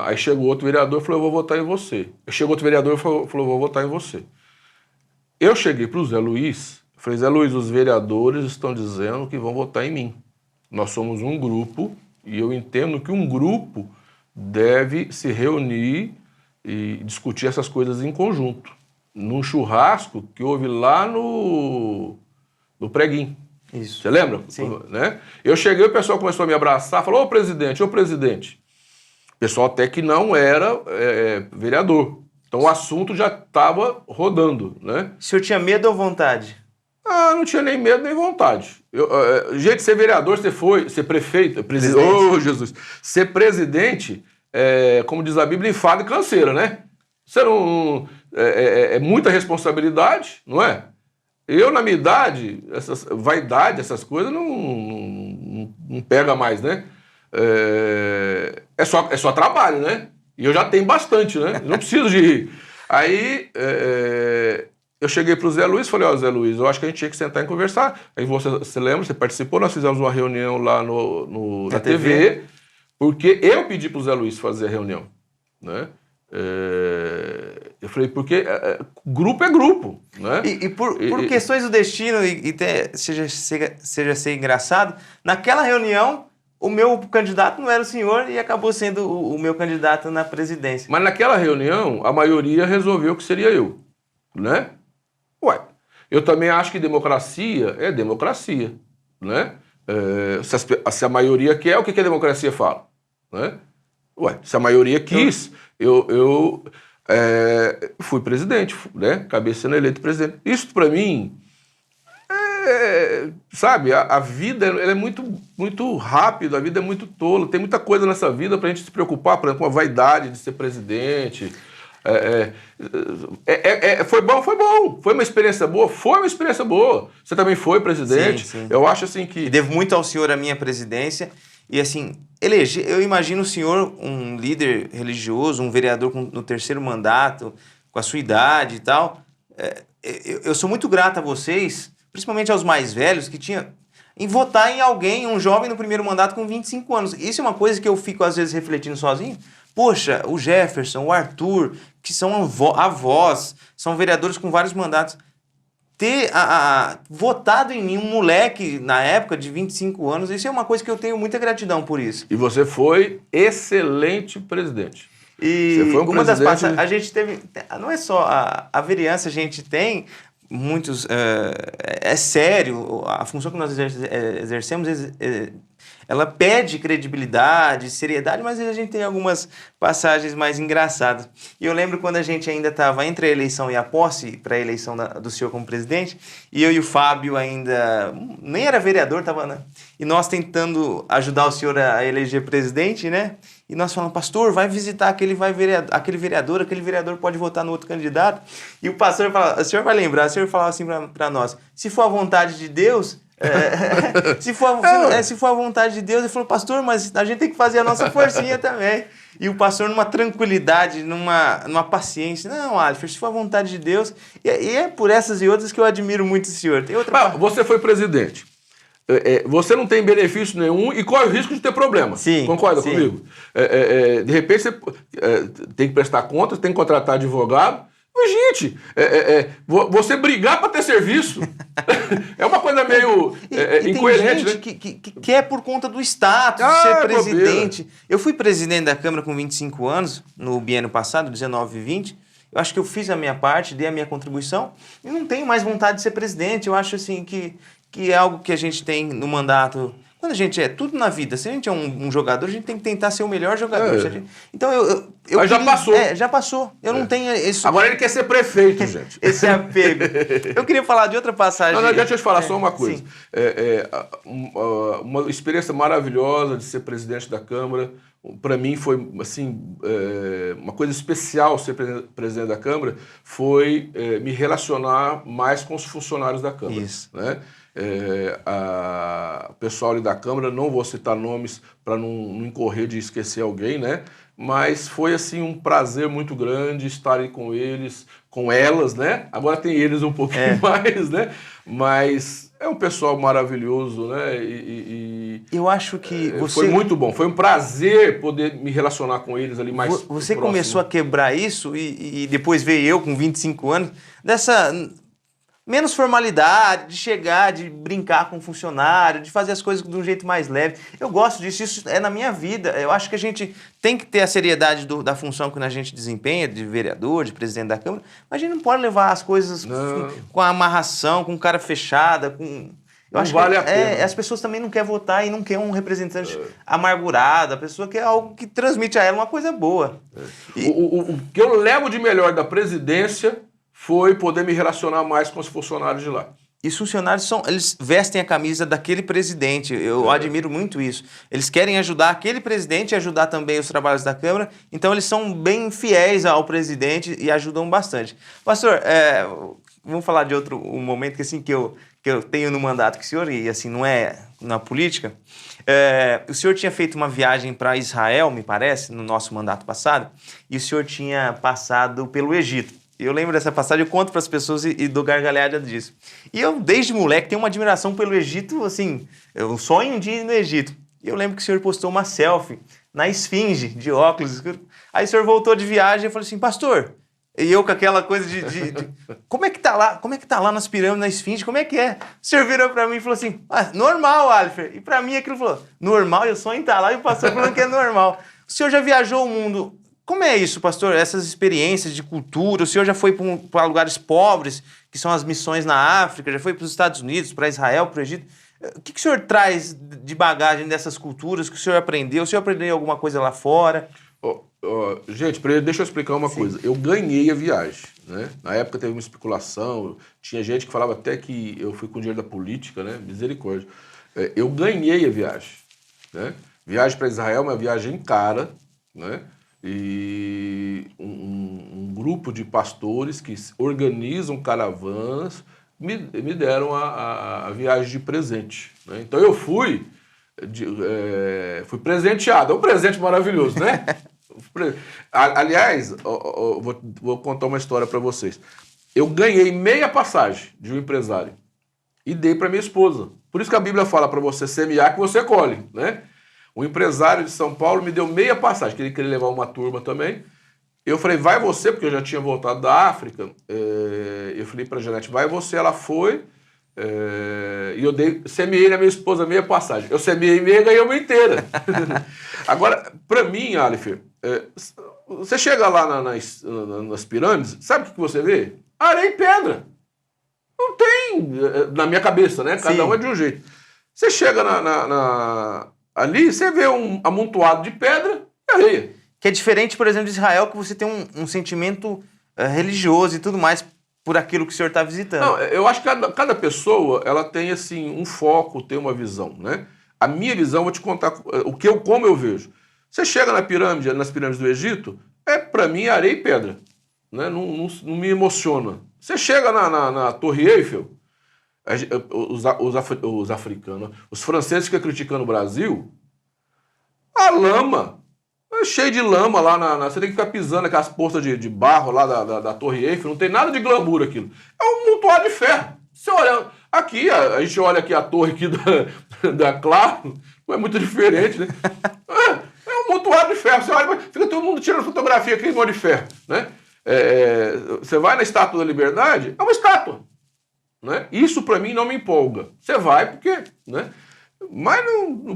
Speaker 2: Aí chegou outro vereador e falou, eu vou votar em você. Chegou outro vereador e falou, eu vou votar em você. Eu cheguei para o Zé Luiz, falei, Zé Luiz, os vereadores estão dizendo que vão votar em mim. Nós somos um grupo e eu entendo que um grupo deve se reunir e discutir essas coisas em conjunto. Num churrasco que houve lá no Preguim.
Speaker 1: Isso.
Speaker 2: Você lembra?
Speaker 1: Sim.
Speaker 2: Né? Eu cheguei, o pessoal começou a me abraçar, falou, ô presidente. O pessoal até que não era vereador. Então o assunto já estava rodando, né?
Speaker 1: O senhor tinha medo ou vontade?
Speaker 2: Não tinha nem medo nem vontade. Gente, ser vereador, ser prefeito, presidente. Oh, Jesus! Ser presidente, como diz a Bíblia, enfado e canseira, né? Você não... É muita responsabilidade, não é? Eu, na minha idade, vaidade, essas coisas, não pega mais, né? É só trabalho, né? E eu já tenho bastante, né? Não preciso de... Aí, eu cheguei pro Zé Luiz e falei, Zé Luiz, eu acho que a gente tinha que sentar e conversar. Aí você lembra, você participou, nós fizemos uma reunião lá na TV, porque eu pedi pro Zé Luiz fazer a reunião, né? Eu falei, porque grupo é grupo, né?
Speaker 1: E por questões do destino, seja ser engraçado, naquela reunião, o meu candidato não era o senhor e acabou sendo o meu candidato na presidência.
Speaker 2: Mas naquela reunião, a maioria resolveu que seria eu, né? Ué, eu também acho que democracia é democracia, né? Se a maioria quer, o que a democracia fala, né? Ué, se a maioria quis, eu fui presidente, né? Acabei sendo eleito presidente. Isso para mim, sabe, a vida ela é muito, muito rápida, a vida é muito tola, tem muita coisa nessa vida pra gente se preocupar, por exemplo, com a vaidade de ser presidente. Foi bom, foi uma experiência boa, Você também foi presidente.
Speaker 1: Sim.
Speaker 2: Eu acho assim que...
Speaker 1: E devo muito ao senhor a minha presidência. E assim, eu imagino o senhor um líder religioso, um vereador no terceiro mandato, com a sua idade e tal. Eu sou muito grato a vocês, principalmente aos mais velhos, em votar em alguém, um jovem no primeiro mandato com 25 anos. Isso é uma coisa que eu fico às vezes refletindo sozinho. Poxa, o Jefferson, o Arthur, que são avós, são vereadores com vários mandatos. Ter votado em mim um moleque, na época, de 25 anos, isso é uma coisa que eu tenho muita gratidão por isso.
Speaker 2: E você foi excelente presidente.
Speaker 1: E
Speaker 2: você foi
Speaker 1: uma das passagens, a gente teve, não é só a vereança, a gente tem muitos, é sério, a função que nós exercemos, ela pede credibilidade, seriedade, mas a gente tem algumas passagens mais engraçadas. E eu lembro quando a gente ainda estava entre a eleição e a posse, para a eleição do senhor como presidente, e eu e o Fábio ainda, nem era vereador, né? E nós tentando ajudar o senhor a eleger presidente, né? E nós falamos, pastor, vai visitar aquele vereador pode votar no outro candidato. E o pastor fala, o senhor vai lembrar, o senhor falava assim para nós, se for a vontade de Deus... se for a vontade de Deus, ele falou, pastor, mas a gente tem que fazer a nossa forcinha também. E o pastor numa tranquilidade, numa paciência, não, Alifer, se for a vontade de Deus, e é por essas e outras que eu admiro muito o senhor. Tem outra
Speaker 2: você foi presidente, você não tem benefício nenhum e corre o risco de ter problema.
Speaker 1: Sim,
Speaker 2: concorda comigo? De repente você tem que prestar contas, tem que contratar advogado. Mas, gente, você brigar para ter serviço é uma coisa meio incoerente,
Speaker 1: tem gente, né? que quer por conta do status de ser presidente. Bobeira. Eu fui presidente da Câmara com 25 anos, no biênio passado, 19 e 20. Eu acho que eu fiz a minha parte, dei a minha contribuição e não tenho mais vontade de ser presidente. Eu acho assim que é algo que a gente tem no mandato Quando a gente é tudo na vida, se a gente é um jogador, a gente tem que tentar ser o melhor jogador. Então
Speaker 2: Mas já passou.
Speaker 1: Já passou. Eu não tenho isso.
Speaker 2: Agora ele quer ser prefeito, gente.
Speaker 1: Esse apego. Eu queria falar de outra passagem.
Speaker 2: Não, deixa eu te falar só uma coisa. Uma experiência maravilhosa de ser presidente da Câmara. Para mim foi assim, uma coisa especial ser presidente da Câmara, foi me relacionar mais com os funcionários da Câmara.
Speaker 1: Isso.
Speaker 2: Né? O pessoal ali da Câmara, não vou citar nomes para não incorrer de esquecer alguém, né? Mas foi assim um prazer muito grande estar aí com eles, com elas, né? Agora tem eles um pouquinho mais, né? Mas é um pessoal maravilhoso, né?
Speaker 1: Eu acho que
Speaker 2: foi muito bom, foi um prazer poder me relacionar com eles ali mais
Speaker 1: Você
Speaker 2: próximo.
Speaker 1: começou a quebrar isso e depois veio eu com 25 anos, dessa menos formalidade, de chegar, de brincar com o funcionário, de fazer as coisas de um jeito mais leve. Eu gosto disso, isso é na minha vida. Eu acho que a gente tem que ter a seriedade da função que a gente desempenha, de vereador, de presidente da Câmara, mas a gente não pode levar as coisas com a amarração, com cara fechada, com... Eu acho
Speaker 2: vale
Speaker 1: que
Speaker 2: a pena.
Speaker 1: As pessoas também não querem votar e não querem um representante amargurado, a pessoa quer algo que transmite a ela uma coisa boa.
Speaker 2: O que eu levo de melhor da presidência foi poder me relacionar mais com os funcionários de lá.
Speaker 1: E os funcionários eles vestem a camisa daquele presidente, eu admiro muito isso. Eles querem ajudar aquele presidente e ajudar também os trabalhos da Câmara, então eles são bem fiéis ao presidente e ajudam bastante. Pastor, vamos falar de outro momento que, assim, que eu tenho no mandato que o senhor, e assim, não é na política. O senhor tinha feito uma viagem para Israel, me parece, no nosso mandato passado, e o senhor tinha passado pelo Egito. Eu lembro dessa passagem, eu conto para as pessoas e dou gargalhada disso. E eu, desde moleque, tenho uma admiração pelo Egito, assim, eu sonho de ir no Egito. E eu lembro que o senhor postou uma selfie na Esfinge, de óculos escuros. Aí o senhor voltou de viagem e falou assim, pastor, e eu com aquela coisa de como é que tá lá? Como é que tá lá nas pirâmides, na Esfinge? Como é que é? O senhor virou para mim e falou assim, normal, Alifer. E para mim aquilo falou, normal? Eu sonho em estar lá e o pastor falando que é normal. O senhor já viajou o mundo... Como é isso, pastor? Essas experiências de cultura, o senhor já foi para lugares pobres, que são as missões na África, já foi para os Estados Unidos, para Israel, para o Egito. O que o senhor traz de bagagem dessas culturas que o senhor aprendeu? O senhor aprendeu alguma coisa lá fora?
Speaker 2: Gente, deixa eu explicar uma coisa. Eu ganhei a viagem, né? Na época teve uma especulação, tinha gente que falava até que eu fui com dinheiro da política, né? Misericórdia. Eu ganhei a viagem, né? Viagem para Israel é uma viagem cara, né? E um grupo de pastores que organizam caravanas me deram a viagem de presente, né? Então eu fui presenteado, é um presente maravilhoso, né? Aliás, vou contar uma história para vocês. Eu ganhei meia passagem de um empresário e dei para minha esposa. Por isso que a Bíblia fala para você semear que você colhe, né? O empresário de São Paulo me deu meia passagem, que ele queria levar uma turma também. Eu falei, vai você, porque eu já tinha voltado da África. Eu falei para a Janete, vai você. Ela foi. E eu semeei na minha esposa meia passagem. Eu semeei meia e ganhei uma inteira. Agora, para mim, Alifer, você chega lá nas pirâmides, sabe o que você vê? Areia e pedra. Não tem, na minha cabeça, né? Cada um é de um jeito. Você chega ali, você vê um amontoado de pedra e areia.
Speaker 1: Que é diferente, por exemplo, de Israel, que você tem um sentimento religioso e tudo mais por aquilo que o senhor está visitando.
Speaker 2: Não, eu acho que cada pessoa ela tem assim, um foco, tem uma visão, né? A minha visão, vou te contar como eu vejo. Você chega nas pirâmides do Egito, para mim, areia e pedra. Né? Não me emociona. Você chega na Torre Eiffel, os africanos, os franceses ficam criticando o Brasil, a lama, cheio de lama lá, você tem que ficar pisando aquelas poças de barro lá da Torre Eiffel, não tem nada de glamour aquilo. É um montoado de ferro. Você olha, aqui, a gente olha aqui a torre aqui da Claro, não é muito diferente, né? É um montoado de ferro. Você olha, fica todo mundo tirando fotografia aqui em monte de ferro, né? Você vai na Estátua da Liberdade, é uma estátua. Né? Isso para mim não me empolga. Você vai porque, né? Mas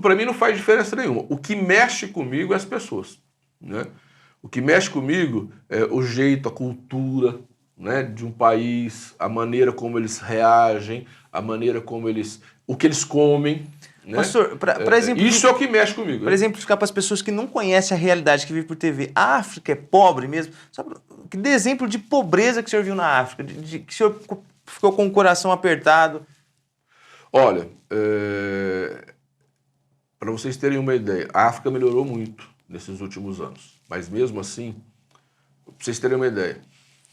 Speaker 2: para mim não faz diferença nenhuma. O que mexe comigo é as pessoas, né? O que mexe comigo é o jeito, a cultura, né, de um país, a maneira como eles reagem, a maneira como o que eles comem. Né?
Speaker 1: Pastor, para exemplo,
Speaker 2: isso é o que mexe comigo.
Speaker 1: Para exemplificar para as pessoas que não conhecem a realidade, que vivem por TV, a África é pobre mesmo? Que de exemplo de pobreza que o senhor viu na África? Que o senhor ficou com o coração apertado?
Speaker 2: Olha, para vocês terem uma ideia, a África melhorou muito nesses últimos anos. Mas mesmo assim, para vocês terem uma ideia,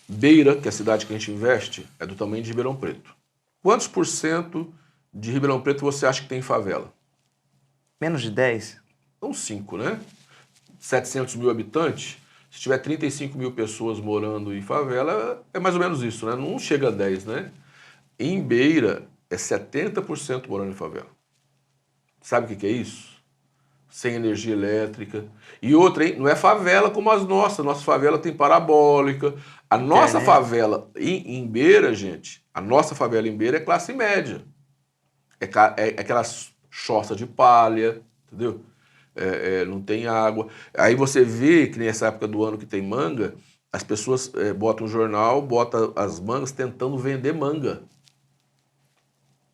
Speaker 2: Beira, que é a cidade que a gente investe, é do tamanho de Ribeirão Preto. Quantos por cento de Ribeirão Preto você acha que tem favela?
Speaker 1: Menos de 10?
Speaker 2: Uns 5, né? 700 mil habitantes. Se tiver 35 mil pessoas morando em favela, é mais ou menos isso, né? Não chega a 10, né? Em Beira, é 70% morando em favela. Sabe o que é isso? Sem energia elétrica. E outra, hein? Não é favela como as nossas. Nossa favela tem parabólica. A nossa favela em Beira, gente, a nossa favela em Beira é classe média. É aquelas choças de palha, entendeu? Não tem água. Aí você vê que nessa época do ano que tem manga, as pessoas botam um jornal, botam as mangas tentando vender manga.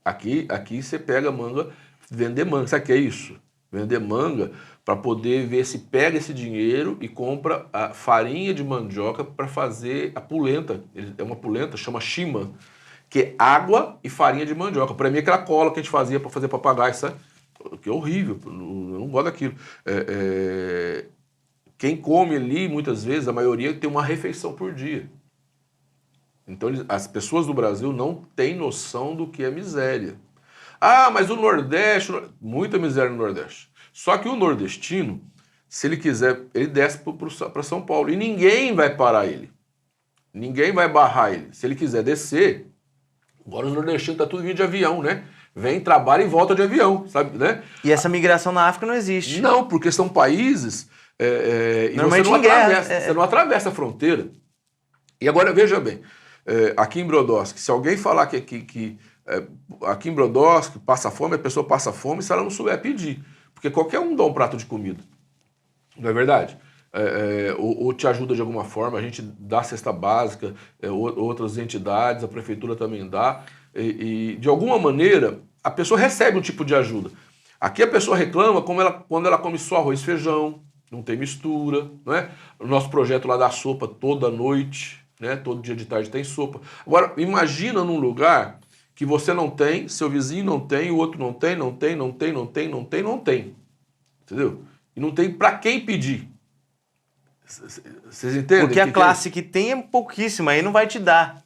Speaker 2: Aqui você pega manga, vender manga. Sabe o que é isso? Vender manga para poder ver se pega esse dinheiro e compra a farinha de mandioca para fazer a polenta. É uma polenta, chama chima, que é água e farinha de mandioca. Para mim é aquela cola que a gente fazia para fazer papagaio, sabe? Que é horrível, eu não gosto daquilo. Quem come ali, muitas vezes, a maioria tem uma refeição por dia. Então as pessoas do Brasil não têm noção do que é miséria. Ah, mas o Nordeste, muita miséria no Nordeste. Só que o nordestino, se ele quiser, ele desce para São Paulo e ninguém vai parar ele. Ninguém vai barrar ele. Se ele quiser descer, agora os nordestinos tá tudo vindo de avião, né? Vem, trabalha e volta de avião, sabe, né?
Speaker 1: E essa migração na África não existe.
Speaker 2: Não, porque são países e você não atravessa a fronteira. E agora, veja bem, aqui em Brodowski, se alguém falar que aqui em Brodowski passa fome, a pessoa passa fome se ela não souber pedir. Porque qualquer um dá um prato de comida. Não é verdade? Ou te ajuda de alguma forma, a gente dá cesta básica, outras entidades, a prefeitura também dá. E de alguma maneira, a pessoa recebe um tipo de ajuda. Aqui a pessoa reclama quando ela come só arroz e feijão, não tem mistura, não é? O nosso projeto lá da sopa toda noite, né? Todo dia de tarde tem sopa. Agora, imagina num lugar que você não tem, seu vizinho não tem, o outro não tem. Entendeu? E não tem para quem pedir. Vocês entendem?
Speaker 1: Porque a classe que tem é pouquíssima, aí não vai te dar.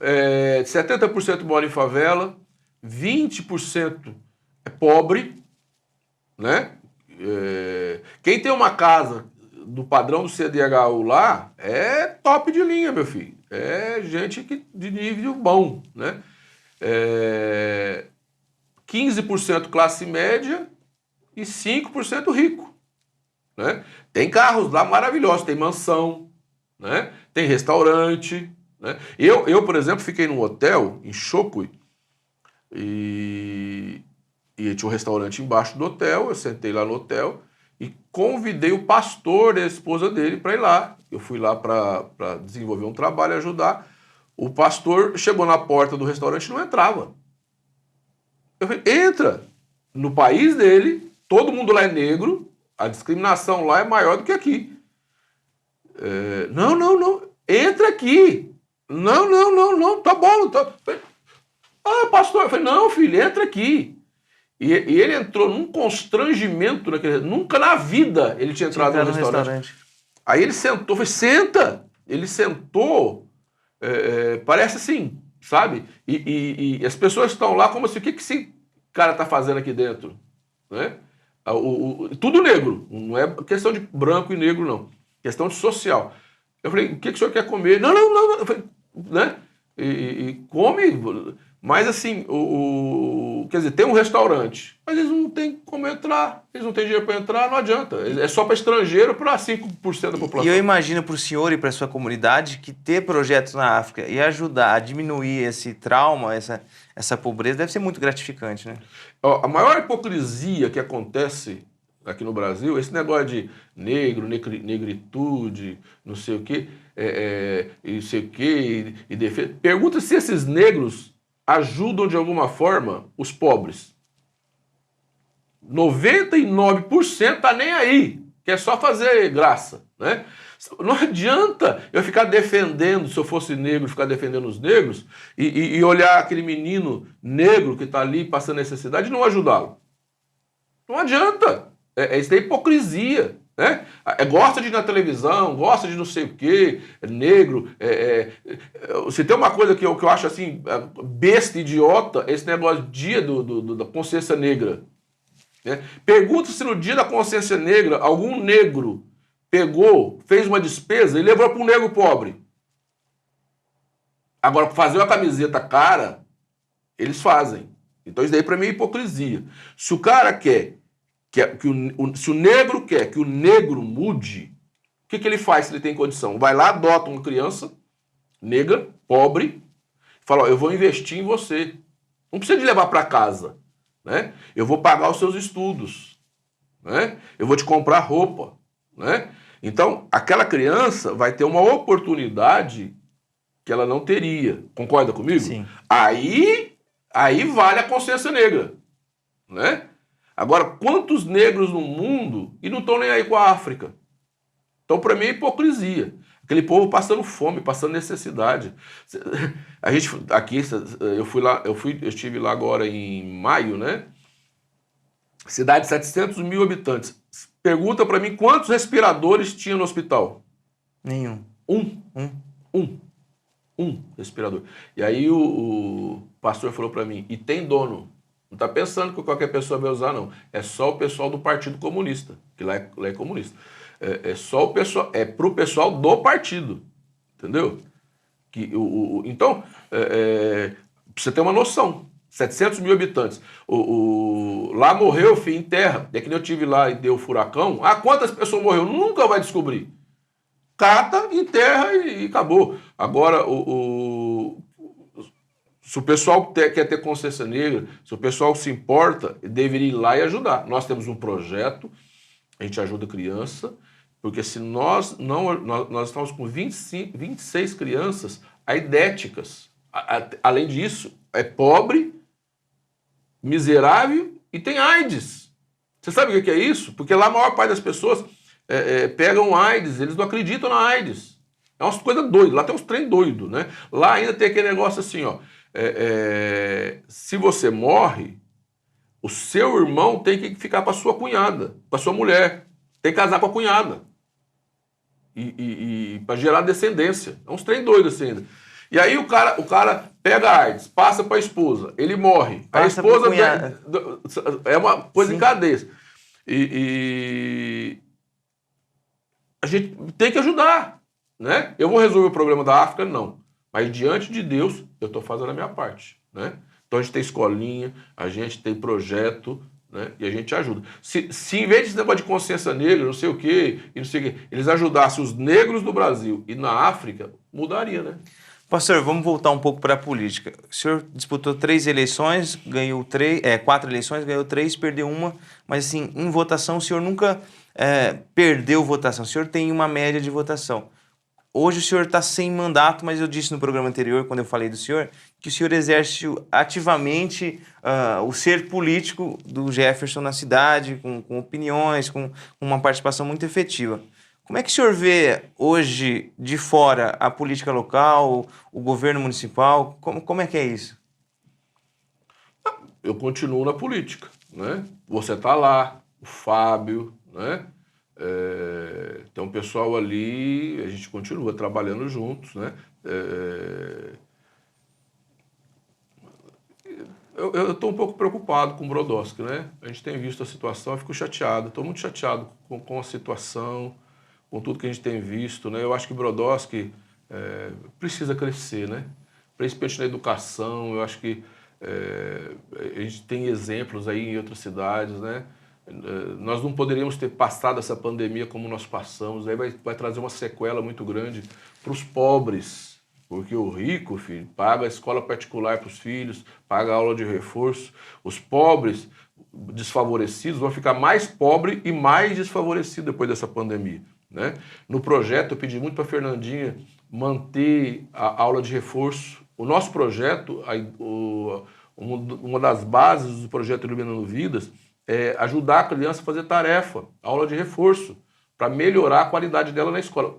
Speaker 2: 70% mora em favela, 20% é pobre, né? Quem tem uma casa do padrão do CDHU lá é top de linha, meu filho. É gente de nível bom, né? 15% classe média e 5% rico, né? Tem carros lá maravilhosos, tem mansão, né? Tem restaurante, né? Eu, por exemplo, fiquei num hotel em Chokwe e tinha um restaurante embaixo do hotel. Eu sentei lá no hotel e convidei o pastor e a esposa dele para ir lá. Eu fui lá para desenvolver um trabalho e ajudar. O pastor chegou na porta do restaurante e não entrava. Eu falei, entra. No país dele, todo mundo lá é negro, a discriminação lá é maior do que aqui. Não, entra aqui. Não, tá bom. Tá. Pastor, eu falei, não, filho, entra aqui. E ele entrou num constrangimento, nunca na vida ele tinha entrado no restaurante. Aí ele sentou, eu falei, senta. Ele sentou, parece assim, sabe? E as pessoas estão lá como assim, o que esse cara tá fazendo aqui dentro? Né? Tudo negro, não é questão de branco e negro, não. Questão de social. Eu falei, o que o senhor quer comer? Não. Eu falei, né? E come, mas assim, quer dizer, tem um restaurante, mas eles não têm como entrar, eles não têm dinheiro para entrar, não adianta. É só para estrangeiro, para 5% da população.
Speaker 1: E eu imagino para o senhor e para a sua comunidade que ter projetos na África e ajudar a diminuir esse trauma, essa pobreza, deve ser muito gratificante, né?
Speaker 2: A maior hipocrisia que acontece aqui no Brasil, esse negócio de negro, negritude, não sei o quê, e não sei o quê, e defesa. Pergunta se esses negros ajudam de alguma forma os pobres. 99% tá nem aí, que é só fazer graça, né? Não adianta eu ficar defendendo, se eu fosse negro, ficar defendendo os negros e olhar aquele menino negro que está ali passando necessidade e não ajudá-lo. Não adianta. Isso é hipocrisia. Né? Gosta de ir na televisão, gosta de não sei o quê, é negro. Se tem uma coisa que eu acho assim, besta, idiota, esse negócio dia da consciência negra. Né? Pergunta se no dia da consciência negra algum negro pegou, fez uma despesa e levou para um negro pobre. Agora, para fazer uma camiseta cara, eles fazem. Então isso daí para mim é hipocrisia. Se o cara quer, se o negro quer que o negro mude, o que ele faz se ele tem condição? Vai lá, adota uma criança negra, pobre, e fala, ó, eu vou investir em você. Não precisa de levar para casa. Né? Eu vou pagar os seus estudos. Né? Eu vou te comprar roupa. Né? Então, aquela criança vai ter uma oportunidade que ela não teria. Concorda comigo?
Speaker 1: Sim.
Speaker 2: Aí vale a consciência negra. Né? Agora, quantos negros no mundo e não estão nem aí com a África? Então, para mim, é hipocrisia. Aquele povo passando fome, passando necessidade. A gente, aqui, eu estive lá agora em maio, né? Cidade de 700 mil habitantes. Pergunta para mim quantos respiradores tinha no hospital?
Speaker 1: Nenhum.
Speaker 2: Um respirador. E aí o pastor falou para mim, e tem dono. Não está pensando que qualquer pessoa vai usar, não. É só o pessoal do Partido Comunista, que lá é comunista. É só o pessoal, é pro pessoal do partido. Entendeu? Então, pra você ter uma noção, 700 mil habitantes. Lá morreu, filho, em terra. É que nem eu tive lá e deu furacão. Quantas pessoas morreu? Nunca vai descobrir. Cata, enterra e acabou. Agora, se o pessoal quer ter consciência negra, se o pessoal se importa, deveria ir lá e ajudar. Nós temos um projeto, a gente ajuda criança, porque se nós estamos com 26 crianças aidéticas. Além disso, é pobre, miserável e tem AIDS. Você sabe o que é isso? Porque lá a maior parte das pessoas pegam AIDS, eles não acreditam na AIDS. É umas coisas doidas, lá tem uns trem doidos, né? Lá ainda tem aquele negócio assim, ó. Se você morre, o seu irmão tem que ficar com a sua cunhada, com a sua mulher. Tem que casar com a cunhada. E para gerar descendência. É uns trem doidos assim ainda. E aí o cara pega a AIDS, passa para a esposa, ele morre. A esposa é uma coisa em cadeia. E a gente tem que ajudar. Né? Eu vou resolver o problema da África? Não. Mas diante de Deus, eu estou fazendo a minha parte. Né? Então a gente tem escolinha, a gente tem projeto, né? E a gente ajuda. Se em vez desse negócio de consciência negra, não sei o quê, e não sei o quê, eles ajudassem os negros do Brasil e na África, mudaria, né?
Speaker 1: Pastor, vamos voltar um pouco para a política. O senhor disputou 3 eleições, ganhou 4 eleições, ganhou 3, perdeu uma, mas assim, em votação o senhor nunca perdeu votação, o senhor tem uma média de votação. Hoje o senhor está sem mandato, mas eu disse no programa anterior, quando eu falei do senhor, que o senhor exerce ativamente o ser político do Jefferson na cidade, com opiniões, com uma participação muito efetiva. Como é que o senhor vê hoje, de fora, a política local, o governo municipal? Como é que é isso?
Speaker 2: Eu continuo na política, né? Você está lá, o Fábio, né? Tem um pessoal ali, a gente continua trabalhando juntos, né? Eu estou um pouco preocupado com o Brodowski, né? A gente tem visto a situação, eu fico chateado, estou muito chateado com a situação, com tudo que a gente tem visto, né? Eu acho que o Brodowski precisa crescer, né? Principalmente na educação, eu acho que a gente tem exemplos aí em outras cidades, né? Nós não poderíamos ter passado essa pandemia como nós passamos, aí vai trazer uma sequela muito grande para os pobres, porque o rico, filho, paga a escola particular para os filhos, paga a aula de reforço, os pobres, desfavorecidos, vão ficar mais pobres e mais desfavorecidos depois dessa pandemia, né? No projeto eu pedi muito para a Fernandinha manter a aula de reforço. O nosso projeto, uma das bases do projeto Iluminando Vidas, ajudar a criança a fazer tarefa, aula de reforço, para melhorar a qualidade dela na escola.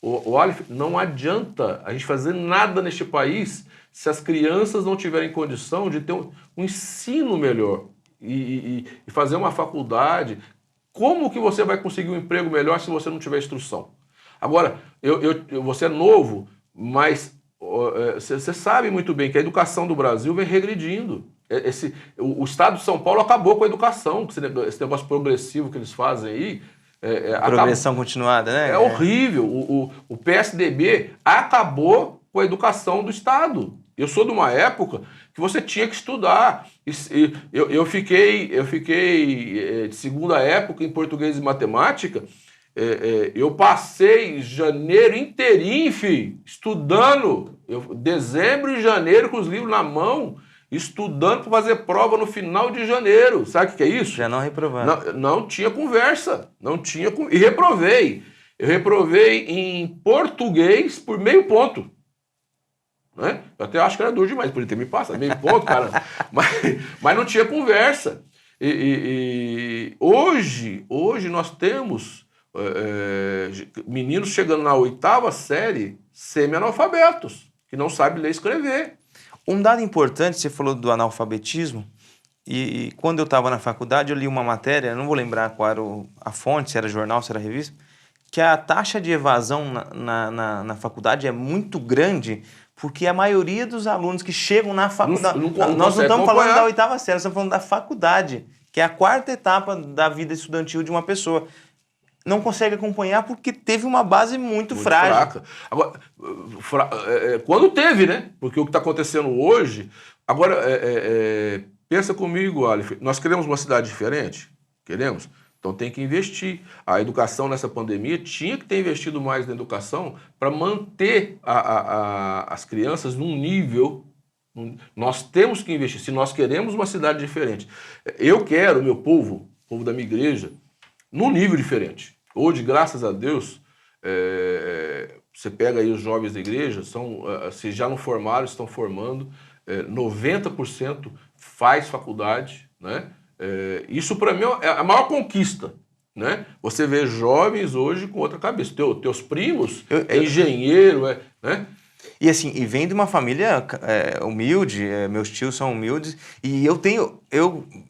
Speaker 2: O Aleph, não adianta a gente fazer nada neste país se as crianças não tiverem condição de ter um ensino melhor e fazer uma faculdade. Como que você vai conseguir um emprego melhor se você não tiver instrução? Agora, você é novo, mas você sabe muito bem que a educação do Brasil vem regredindo. O Estado de São Paulo acabou com a educação, esse negócio progressivo que eles fazem aí.
Speaker 1: Progressão continuada, né?
Speaker 2: É horrível. O PSDB acabou com a educação do Estado. Eu sou de uma época que você tinha que estudar. Eu fiquei de segunda época em português e matemática. Eu passei janeiro inteirinho, filho, estudando. Dezembro e janeiro com os livros na mão, estudando para fazer prova no final de janeiro. Sabe o que é isso?
Speaker 1: Já não reprovando.
Speaker 2: Não tinha conversa. E reprovei. Eu reprovei em português por meio ponto. Né? Eu até acho que era duro demais por ele ter me passado meio ponto, cara. mas não tinha conversa. Hoje nós temos meninos chegando na 8ª série semi-analfabetos, que não sabem ler e escrever.
Speaker 1: Um dado importante, você falou do analfabetismo, e quando eu estava na faculdade eu li uma matéria, não vou lembrar qual era a fonte, se era jornal, se era revista, que a taxa de evasão na faculdade é muito grande, porque a maioria dos alunos que chegam na faculdade... Nós não estamos falando da 8ª série, nós estamos falando da faculdade, que é a 4ª etapa da vida estudantil de uma pessoa. Não consegue acompanhar porque teve uma base muito frágil.
Speaker 2: Fraca. Agora, quando teve, né? Porque o que está acontecendo hoje... Agora, pensa comigo, Aleph, nós queremos uma cidade diferente? Queremos? Então tem que investir. A educação nessa pandemia tinha que ter investido mais na educação para manter as crianças num nível... Nós temos que investir, se nós queremos uma cidade diferente. Eu quero, meu povo da minha igreja, num nível diferente. Hoje, graças a Deus, você pega aí os jovens da igreja, se já não formaram, estão formando, 90% faz faculdade, né? Isso para mim é a maior conquista, né? Você vê jovens hoje com outra cabeça. Teus primos engenheiro, né?
Speaker 1: E assim, vem de uma família humilde, meus tios são humildes, e eu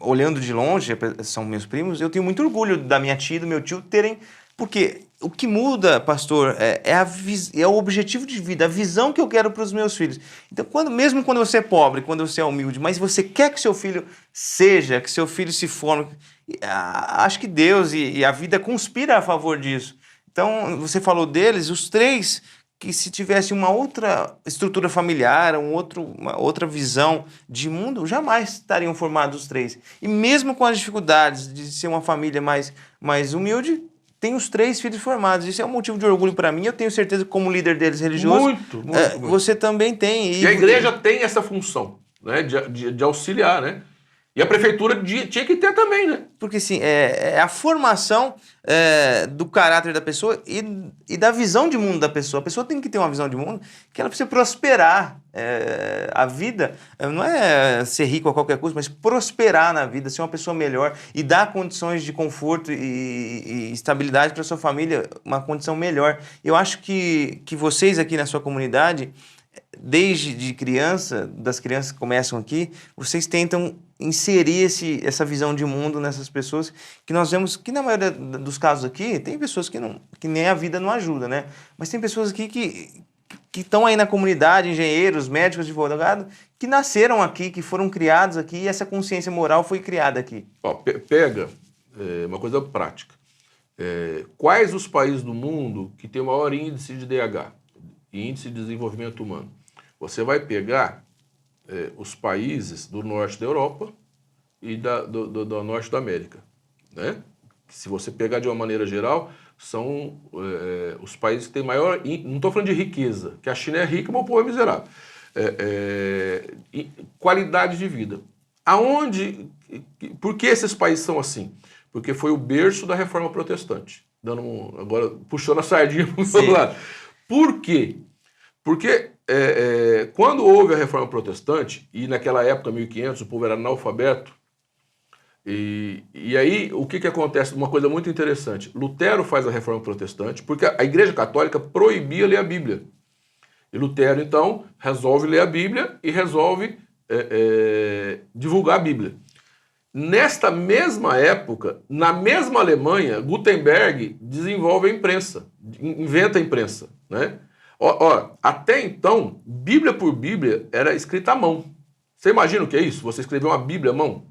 Speaker 1: olhando de longe, são meus primos, eu tenho muito orgulho da minha tia e do meu tio terem, porque o que muda, pastor, é o objetivo de vida, a visão que eu quero para os meus filhos. Então, mesmo quando você é pobre, quando você é humilde, mas você quer que seu filho seja, que seu filho se forme, acho que Deus e a vida conspira a favor disso. Então, você falou deles, os 3... que se tivesse uma outra estrutura familiar, uma outra visão de mundo, jamais estariam formados os 3. E mesmo com as dificuldades de ser uma família mais humilde, tem os 3 filhos formados. Isso é um motivo de orgulho para mim. Eu tenho certeza que como líder deles religioso,
Speaker 2: muito.
Speaker 1: Você também tem.
Speaker 2: E a igreja tem essa função, né, de auxiliar, né? E a prefeitura tinha que ter também, né?
Speaker 1: Porque, assim, é a formação do caráter da pessoa e da visão de mundo da pessoa. A pessoa tem que ter uma visão de mundo que ela precisa prosperar. A vida não é ser rico a qualquer custo, mas prosperar na vida, ser uma pessoa melhor e dar condições de conforto e estabilidade para sua família, uma condição melhor. Eu acho que vocês aqui na sua comunidade, desde de criança, das crianças que começam aqui, vocês tentam inserir essa visão de mundo nessas pessoas, que nós vemos que na maioria dos casos aqui, tem pessoas que nem a vida não ajuda, né? Mas tem pessoas aqui que estão aí na comunidade, engenheiros, médicos, advogados, que nasceram aqui, que foram criados aqui, e essa consciência moral foi criada aqui.
Speaker 2: Pega uma coisa prática. Quais os países do mundo que têm o maior índice de DH, índice de desenvolvimento humano? Você vai pegar os países do norte da Europa e do norte da América, né? Se você pegar de uma maneira geral, são os países que têm maior... Não estou falando de riqueza, que a China é rica, mas o povo é miserável. Qualidade de vida. Por que esses países são assim? Porque foi o berço da reforma protestante. Agora, puxando a sardinha para o seu lado. Por quê? Porque quando houve a reforma protestante, e naquela época, 1500, o povo era analfabeto, E aí, o que acontece? Uma coisa muito interessante. Lutero faz a Reforma Protestante porque a Igreja Católica proibia ler a Bíblia. E Lutero, então, resolve ler a Bíblia e resolve divulgar a Bíblia. Nesta mesma época, na mesma Alemanha, Gutenberg desenvolve a imprensa, inventa a imprensa, né? Até então, Bíblia por Bíblia era escrita à mão. Você imagina o que é isso? Você escrever uma Bíblia à mão?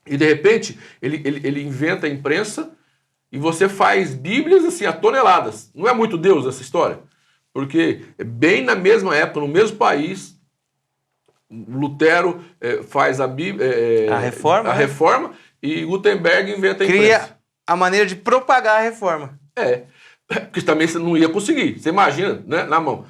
Speaker 2: E de repente, ele inventa a imprensa e você faz Bíblias assim, a toneladas. Não é muito Deus essa história? Porque bem na mesma época, no mesmo país, Lutero faz a Bíblia,
Speaker 1: a
Speaker 2: reforma e Gutenberg inventa a imprensa.
Speaker 1: Cria a maneira de propagar a reforma.
Speaker 2: Porque também você não ia conseguir. Você imagina, né, na mão.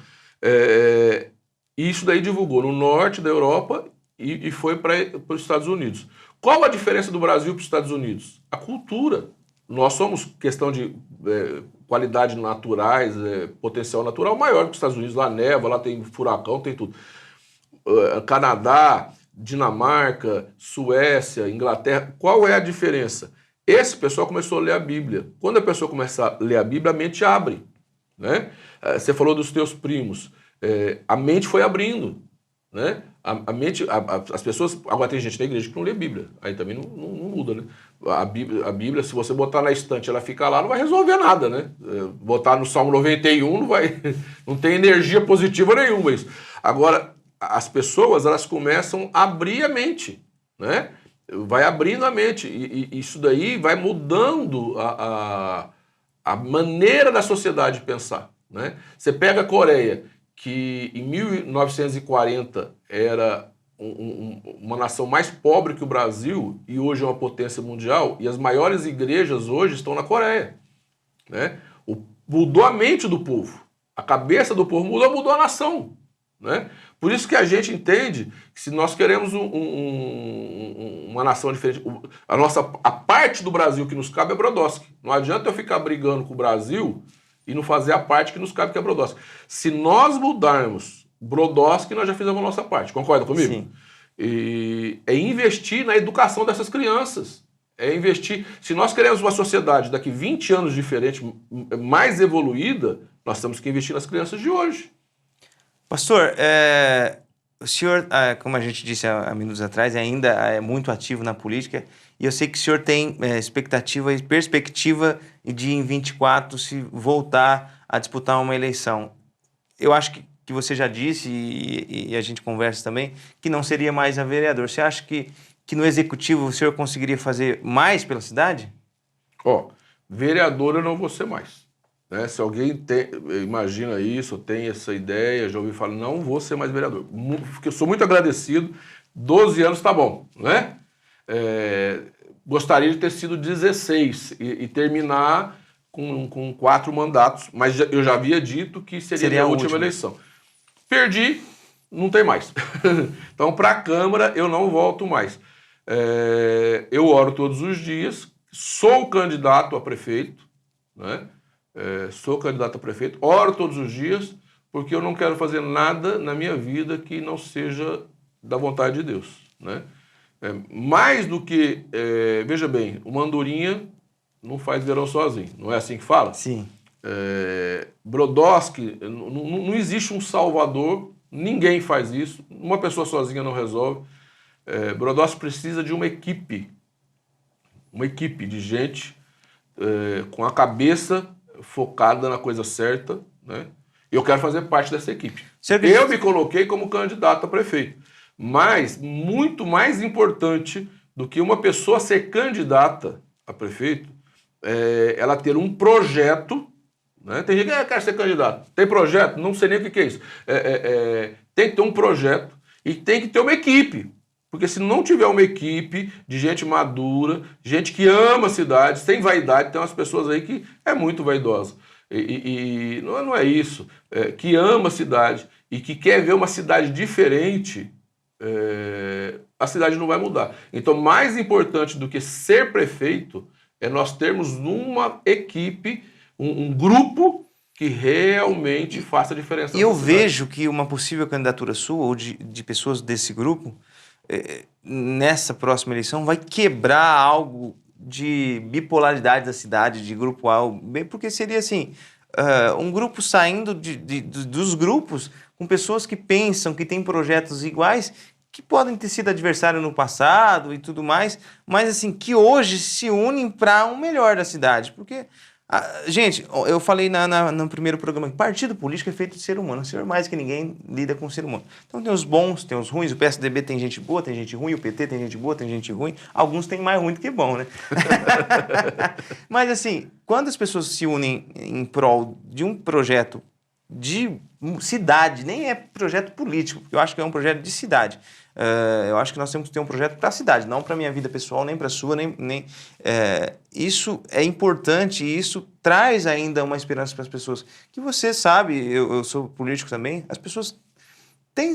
Speaker 2: Isso daí divulgou no norte da Europa e foi para os Estados Unidos. Qual a diferença do Brasil para os Estados Unidos? A cultura. Nós somos questão de qualidade naturais, potencial natural maior que os Estados Unidos. Lá neva, lá tem furacão, tem tudo. Canadá, Dinamarca, Suécia, Inglaterra. Qual é a diferença? Esse pessoal começou a ler a Bíblia. Quando a pessoa começa a ler a Bíblia, a mente abre, né? Você falou dos teus primos. A mente foi abrindo, né? A mente, as pessoas... Agora tem gente na igreja que não lê Bíblia. Aí também não muda, né? A Bíblia, se você botar na estante, ela fica lá, não vai resolver nada, né? Botar no Salmo 91, não tem energia positiva nenhuma isso. Agora, as pessoas, elas começam a abrir a mente, né? Vai abrindo a mente. E isso daí vai mudando a maneira da sociedade pensar, né? Você pega a Coreia, que em 1940 era uma nação mais pobre que o Brasil e hoje é uma potência mundial, e as maiores igrejas hoje estão na Coreia, né? Mudou a mente do povo, a cabeça do povo mudou a nação, né? Por isso que a gente entende que se nós queremos uma nação diferente, a parte do Brasil que nos cabe é Brodowski. Não adianta eu ficar brigando com o Brasil e não fazer a parte que nos cabe, que é Brodowski. Se nós mudarmos Brodowski, nós já fizemos a nossa parte. Concorda comigo?
Speaker 1: Sim.
Speaker 2: E é investir na educação dessas crianças. É investir. Se nós queremos uma sociedade daqui 20 anos diferente, mais evoluída, nós temos que investir nas crianças de hoje.
Speaker 1: Pastor, o senhor, como a gente disse há minutos atrás, ainda é muito ativo na política, e eu sei que o senhor tem expectativa e perspectiva de, em 24, se voltar a disputar uma eleição. Eu acho que você já disse, e a gente conversa também, que não seria mais a vereador. Você acha que no executivo o senhor conseguiria fazer mais pela cidade?
Speaker 2: Vereador eu não vou ser mais. Né? Se alguém imagina isso, tem essa ideia, já ouviu falar, não vou ser mais vereador. Porque eu sou muito agradecido, 12 anos tá bom, né? Gostaria de ter sido 16 e terminar com 4 mandatos, mas eu já havia dito que seria a última eleição. Perdi, não tem mais. Então, para a Câmara, eu não volto mais. Eu oro todos os dias, sou candidato a prefeito, né? Sou candidato a prefeito, oro todos os dias, porque eu não quero fazer nada na minha vida que não seja da vontade de Deus, né? Mais do que, veja bem, uma andorinha não faz verão sozinho, não é assim que fala?
Speaker 1: Sim.
Speaker 2: Brodowski, não existe um salvador, ninguém faz isso, uma pessoa sozinha não resolve. Brodowski precisa de uma equipe de gente com a cabeça focada na coisa certa, né? Eu quero fazer parte dessa equipe. Eu me coloquei como candidato a prefeito, mas muito mais importante do que uma pessoa ser candidata a prefeito, ela ter um projeto, né? Tem gente que quer ser candidato. Tem projeto? Não sei nem o que é isso. Tem que ter um projeto e tem que ter uma equipe. Porque se não tiver uma equipe de gente madura, gente que ama a cidade, sem vaidade, tem umas pessoas aí que é muito vaidosa. E não é isso. Que ama a cidade e que quer ver uma cidade diferente, a cidade não vai mudar. Então, mais importante do que ser prefeito é nós termos uma equipe, um grupo que realmente faça a diferença.
Speaker 1: E eu vejo que uma possível candidatura sua ou de pessoas desse grupo nessa próxima eleição, vai quebrar algo de bipolaridade da cidade, de grupo A, porque seria assim, um grupo saindo dos grupos com pessoas que pensam, que têm projetos iguais, que podem ter sido adversários no passado e tudo mais, mas assim, que hoje se unem para um melhor da cidade, porque... gente, eu falei no primeiro programa que partido político é feito de ser humano. O senhor mais que ninguém lida com o ser humano. Então tem os bons, tem os ruins. O PSDB tem gente boa, tem gente ruim. O PT tem gente boa, tem gente ruim. Alguns têm mais ruim do que bom, né? Mas assim, quando as pessoas se unem em prol de um projeto de cidade, nem é projeto político, porque eu acho que é um projeto de cidade. Eu acho que nós temos que ter um projeto para a cidade, não para a minha vida pessoal, nem para a sua, isso é importante e isso traz ainda uma esperança para as pessoas. Que você sabe, eu sou político também, as pessoas têm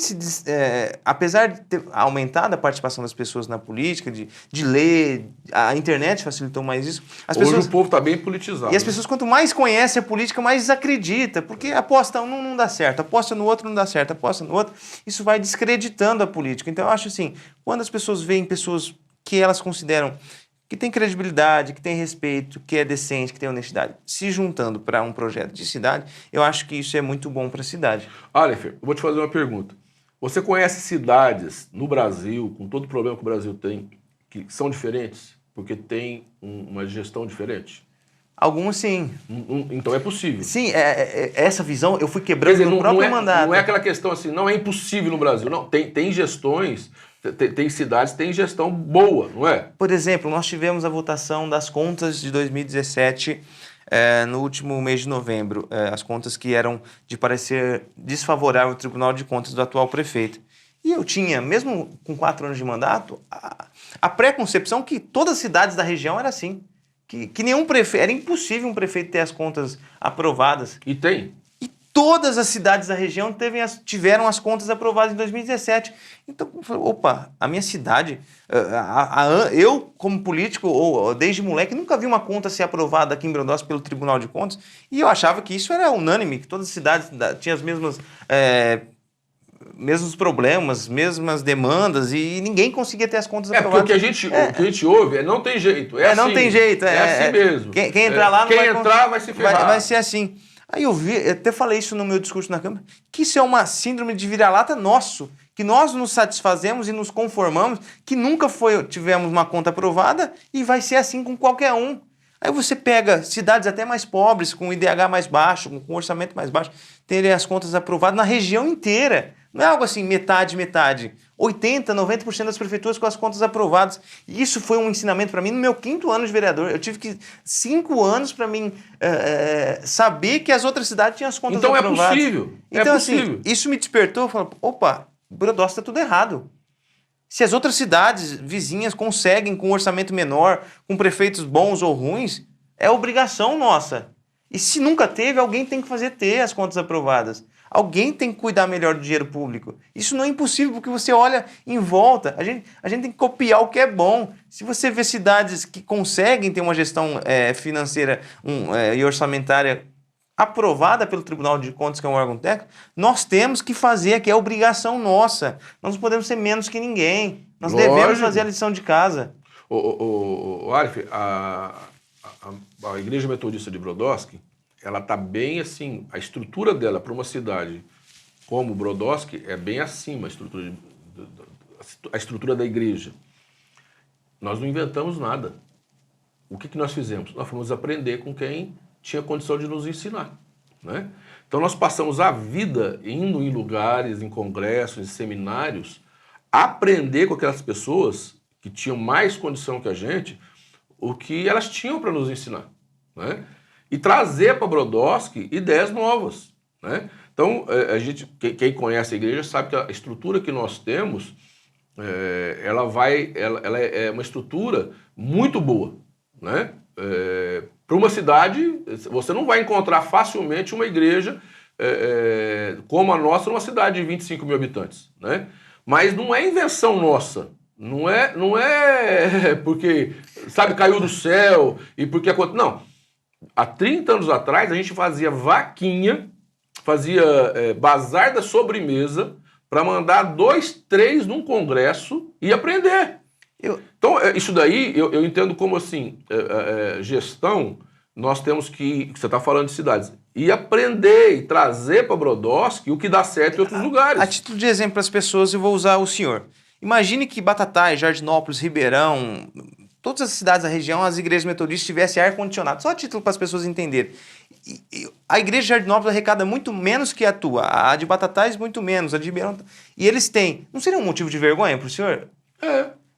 Speaker 1: apesar de ter aumentado a participação das pessoas na política, de ler, a internet facilitou mais isso.
Speaker 2: Hoje o povo está bem politizado.
Speaker 1: E as pessoas, quanto mais conhecem a política, mais desacredita, porque aposta um não dá certo, aposta no outro não dá certo, aposta no outro, isso vai descreditando a política. Então eu acho assim, quando as pessoas veem pessoas que elas consideram que tem credibilidade, que tem respeito, que é decente, que tem honestidade, se juntando para um projeto de cidade, eu acho que isso é muito bom para a cidade.
Speaker 2: Aleph, eu vou te fazer uma pergunta. Você conhece cidades no Brasil, com todo o problema que o Brasil tem, que são diferentes, porque tem uma gestão diferente?
Speaker 1: Algumas sim.
Speaker 2: Então é possível.
Speaker 1: Sim, essa visão eu fui quebrando no próprio mandato.
Speaker 2: Não é aquela questão assim, não é impossível no Brasil. Não, tem gestões... Tem cidades que têm gestão boa, não é?
Speaker 1: Por exemplo, nós tivemos a votação das contas de 2017 no último mês de novembro. As contas que eram de parecer desfavorável ao Tribunal de Contas do atual prefeito. E eu tinha, mesmo com 4 anos de mandato, a pré-concepção que todas as cidades da região era assim. Que nenhum prefeito... Era impossível um prefeito ter as contas aprovadas.
Speaker 2: E tem.
Speaker 1: Todas as cidades da região tiveram as contas aprovadas em 2017. Então, eu falei, opa, a minha cidade... eu, como político, ou desde moleque, nunca vi uma conta ser aprovada aqui em Brandós pelo Tribunal de Contas. E eu achava que isso era unânime, que todas as cidades tinham as mesmos problemas, mesmas demandas, e ninguém conseguia ter as contas aprovadas.
Speaker 2: Porque o que a gente ouve não tem jeito. É assim,
Speaker 1: não tem jeito.
Speaker 2: É assim mesmo.
Speaker 1: Quem entrar lá não
Speaker 2: quem entrar vai se ferrar.
Speaker 1: Vai ser assim. Aí eu até falei isso no meu discurso na Câmara, que isso é uma síndrome de vira-lata nosso, que nós nos satisfazemos e nos conformamos, que nunca tivemos uma conta aprovada e vai ser assim com qualquer um. Aí você pega cidades até mais pobres, com IDH mais baixo, com orçamento mais baixo, terem as contas aprovadas na região inteira. Não é algo assim, metade. 80%, 90% das prefeituras com as contas aprovadas. E isso foi um ensinamento para mim no meu 5º ano de vereador. Eu tive 5 anos para mim saber que as outras cidades tinham as contas aprovadas.
Speaker 2: Então é possível.
Speaker 1: Então, assim, isso me despertou. Eu falei, opa, Brandós está tudo errado. Se as outras cidades vizinhas conseguem com um orçamento menor, com prefeitos bons ou ruins, é obrigação nossa. E se nunca teve, alguém tem que ter as contas aprovadas. Alguém tem que cuidar melhor do dinheiro público. Isso não é impossível, porque você olha em volta. A gente tem que copiar o que é bom. Se você vê cidades que conseguem ter uma gestão financeira e orçamentária aprovada pelo Tribunal de Contas, que é um órgão técnico, nós temos que fazer, que é obrigação nossa. Nós não podemos ser menos que ninguém. Nós devemos fazer a lição de casa.
Speaker 2: Aleph, a Igreja Metodista de Brodowski, ela está bem assim, a estrutura dela para uma cidade como Brodowski é bem acima a estrutura da igreja. Nós não inventamos nada. O que nós fizemos? Nós fomos aprender com quem tinha condição de nos ensinar, né? Então nós passamos a vida indo em lugares, em congressos, em seminários, aprender com aquelas pessoas que tinham mais condição que a gente, o que elas tinham para nos ensinar, né? E trazer para Brodowski ideias novas, né? Então, quem conhece a igreja sabe que a estrutura que nós temos, ela é uma estrutura muito boa, né? Para uma cidade, você não vai encontrar facilmente uma igreja como a nossa numa cidade de 25 mil habitantes, né? Mas não é invenção nossa. Não é porque, sabe, caiu do céu e porque aconteceu. Não. Há 30 anos atrás, a gente fazia vaquinha, fazia bazar da sobremesa para mandar 2, 3 num congresso e aprender. Então, isso daí eu entendo como assim, gestão, nós temos que você está falando de cidades, e aprender e trazer para Brodowski o que dá certo em outros lugares.
Speaker 1: A título de exemplo para as pessoas, eu vou usar o senhor. Imagine que Batatais, Jardinópolis, Ribeirão, todas as cidades da região, as igrejas metodistas tivessem ar-condicionado. Só a título para as pessoas entenderem. A igreja de Jardinópolis arrecada muito menos que a tua. A de Batatais, muito menos. A de Ribeirão... E eles têm... Não seria um motivo de vergonha para o senhor?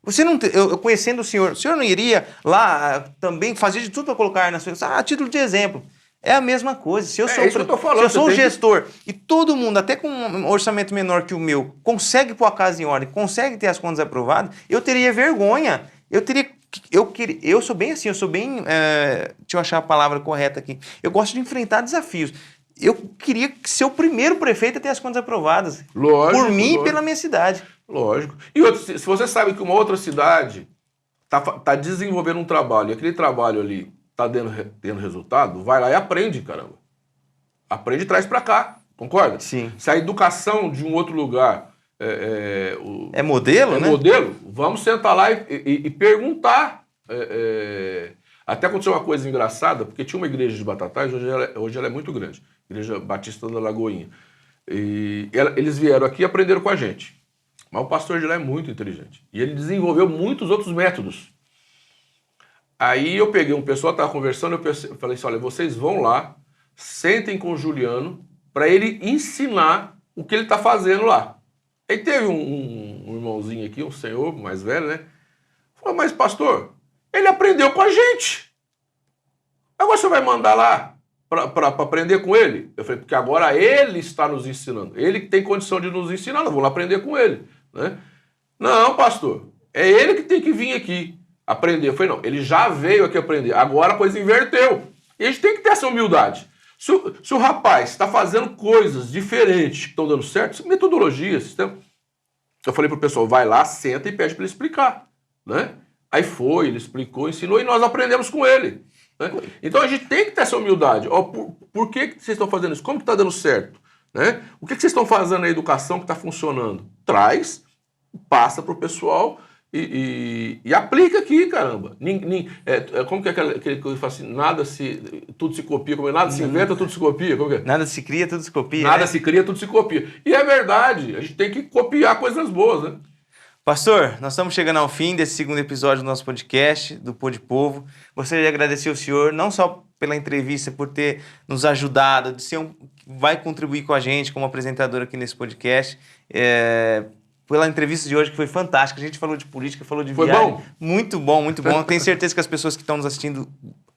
Speaker 1: Você não, eu conhecendo o senhor não iria lá também fazer de tudo para colocar na sua... a título de exemplo. É a mesma coisa. Se eu sou,
Speaker 2: isso que eu tô falando,
Speaker 1: se eu sou o gestor e todo mundo, até com um orçamento menor que o meu, consegue pôr a casa em ordem, consegue ter as contas aprovadas, eu teria vergonha. Eu sou bem assim, deixa eu achar a palavra correta aqui. Eu gosto de enfrentar desafios. Eu queria ser o primeiro prefeito a ter as contas aprovadas.
Speaker 2: Lógico,
Speaker 1: por mim
Speaker 2: lógico.
Speaker 1: E pela minha cidade.
Speaker 2: Lógico. E outro, se você sabe que uma outra cidade tá desenvolvendo um trabalho, e aquele trabalho ali tá tendo resultado, vai lá e aprende, caramba. Aprende e traz pra cá, concorda?
Speaker 1: Sim.
Speaker 2: Se a educação de um outro lugar
Speaker 1: é modelo, né?
Speaker 2: modelo, vamos sentar lá e perguntar. Até aconteceu uma coisa engraçada, porque tinha uma igreja de Batatais, hoje ela é muito grande, Igreja Batista da Lagoinha. E eles vieram aqui e aprenderam com a gente. Mas o pastor de lá é muito inteligente. E ele desenvolveu muitos outros métodos. Aí eu peguei um pessoal, estava conversando, eu falei assim, olha, vocês vão lá, sentem com o Juliano, para ele ensinar o que ele está fazendo lá. Aí teve um irmãozinho aqui, um senhor mais velho, né? Falou, mas pastor, ele aprendeu com a gente. Agora você vai mandar lá para aprender com ele? Eu falei, porque agora ele está nos ensinando. Ele que tem condição de nos ensinar, nós vamos lá aprender com ele. Né? Não, pastor, é ele que tem que vir aqui aprender. Eu falei, não, ele já veio aqui aprender, agora a coisa inverteu. E a gente tem que ter essa humildade. Se o rapaz está fazendo coisas diferentes que estão dando certo, metodologia, sistema. Eu falei pro pessoal, vai lá, senta e pede para ele explicar. Né? Aí foi, ele explicou, ensinou e nós aprendemos com ele. Né? Então a gente tem que ter essa humildade. Ó, por que vocês estão fazendo isso? Como que está dando certo? Né? O que vocês estão fazendo na educação que está funcionando? Traz, passa para o pessoal e aplica aqui, caramba. Como que é aquele que fala assim, tudo se copia, nada se inventa, tudo se copia. Como que é?
Speaker 1: Nada se cria, tudo se copia.
Speaker 2: Nada se cria, tudo se copia. E é verdade, a gente tem que copiar coisas boas, né?
Speaker 1: Pastor, nós estamos chegando ao fim desse segundo episódio do nosso podcast, do Pô de Povo. Gostaria de agradecer ao senhor, não só pela entrevista, por ter nos ajudado, vai contribuir com a gente como apresentador aqui nesse podcast, pela entrevista de hoje, que foi fantástica. A gente falou de política, falou de viagem. Foi bom? Muito bom, muito bom. Tenho certeza que as pessoas que estão nos assistindo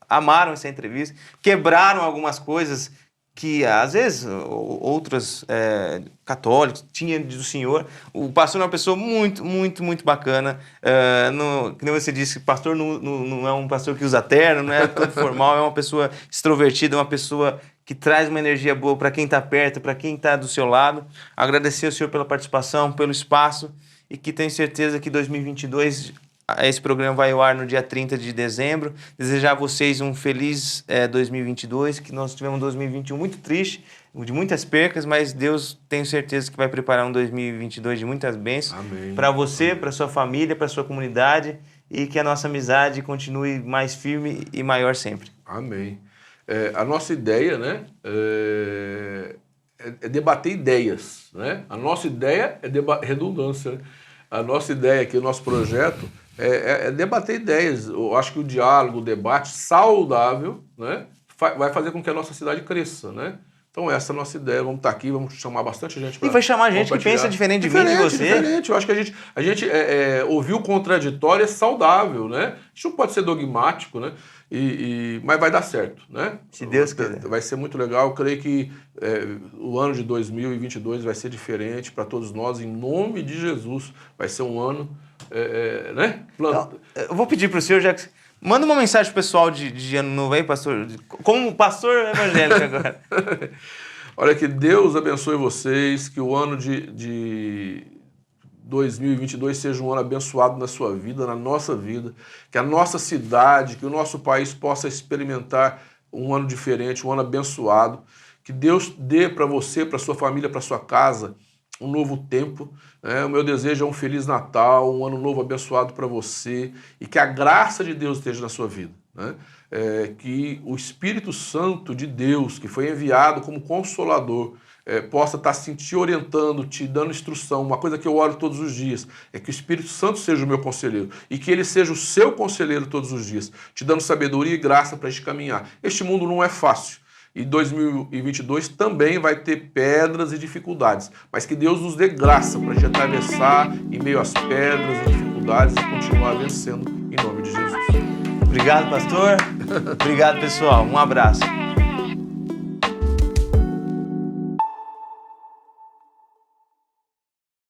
Speaker 1: amaram essa entrevista, quebraram algumas coisas que às vezes outros católicos tinham do senhor. O pastor é uma pessoa muito, muito, muito bacana. Que nem você disse, o pastor não é um pastor que usa terno, não é todo formal, é uma pessoa extrovertida, uma pessoa que traz uma energia boa para quem está perto, para quem está do seu lado. Agradecer ao senhor pela participação, pelo espaço, e que tenho certeza que 2022... esse programa vai ao ar no dia 30 de dezembro. Desejar a vocês um feliz 2022, que nós tivemos um 2021 muito triste, de muitas percas, mas Deus, tenho certeza que vai preparar um 2022 de muitas bênçãos para você, para sua família, para sua comunidade, e que a nossa amizade continue mais firme e maior sempre.
Speaker 2: Amém. A nossa ideia, né, é debater ideias, né? A nossa ideia é redundância, né? A nossa ideia aqui, o nosso projeto é debater ideias. Eu acho que o diálogo, o debate saudável, né, vai fazer com que a nossa cidade cresça, né? Então essa é a nossa ideia. Vamos estar aqui, vamos chamar bastante gente para...
Speaker 1: E vai chamar gente que pensa diferente de mim, de você.
Speaker 2: Diferente. Eu acho que a gente ouvir o contraditório é saudável, né? A gente não pode ser dogmático, né? Mas vai dar certo, né?
Speaker 1: Se Deus quiser.
Speaker 2: Vai ser muito legal. Eu creio que o ano de 2022 vai ser diferente para todos nós, em nome de Jesus. Vai ser um ano, né?
Speaker 1: Então, eu vou pedir para o senhor, Jackson, manda uma mensagem pro pessoal de ano novo aí, pastor. Como pastor evangélico agora.
Speaker 2: Olha, que Deus abençoe vocês, que o ano de 2022 seja um ano abençoado na sua vida, na nossa vida, que a nossa cidade, que o nosso país possa experimentar um ano diferente, um ano abençoado, que Deus dê para você, para sua família, para sua casa, um novo tempo. O meu desejo é um Feliz Natal, um ano novo abençoado para você e que a graça de Deus esteja na sua vida. Né? Que o Espírito Santo de Deus, que foi enviado como Consolador, possa estar assim, te orientando, te dando instrução. Uma coisa que eu oro todos os dias é que o Espírito Santo seja o meu conselheiro e que ele seja o seu conselheiro todos os dias, te dando sabedoria e graça para a gente caminhar. Este mundo não é fácil. E 2022 também vai ter pedras e dificuldades, mas que Deus nos dê graça para a gente atravessar em meio às pedras e dificuldades e continuar vencendo em nome de Jesus.
Speaker 1: Obrigado, pastor. Obrigado, pessoal. Um abraço.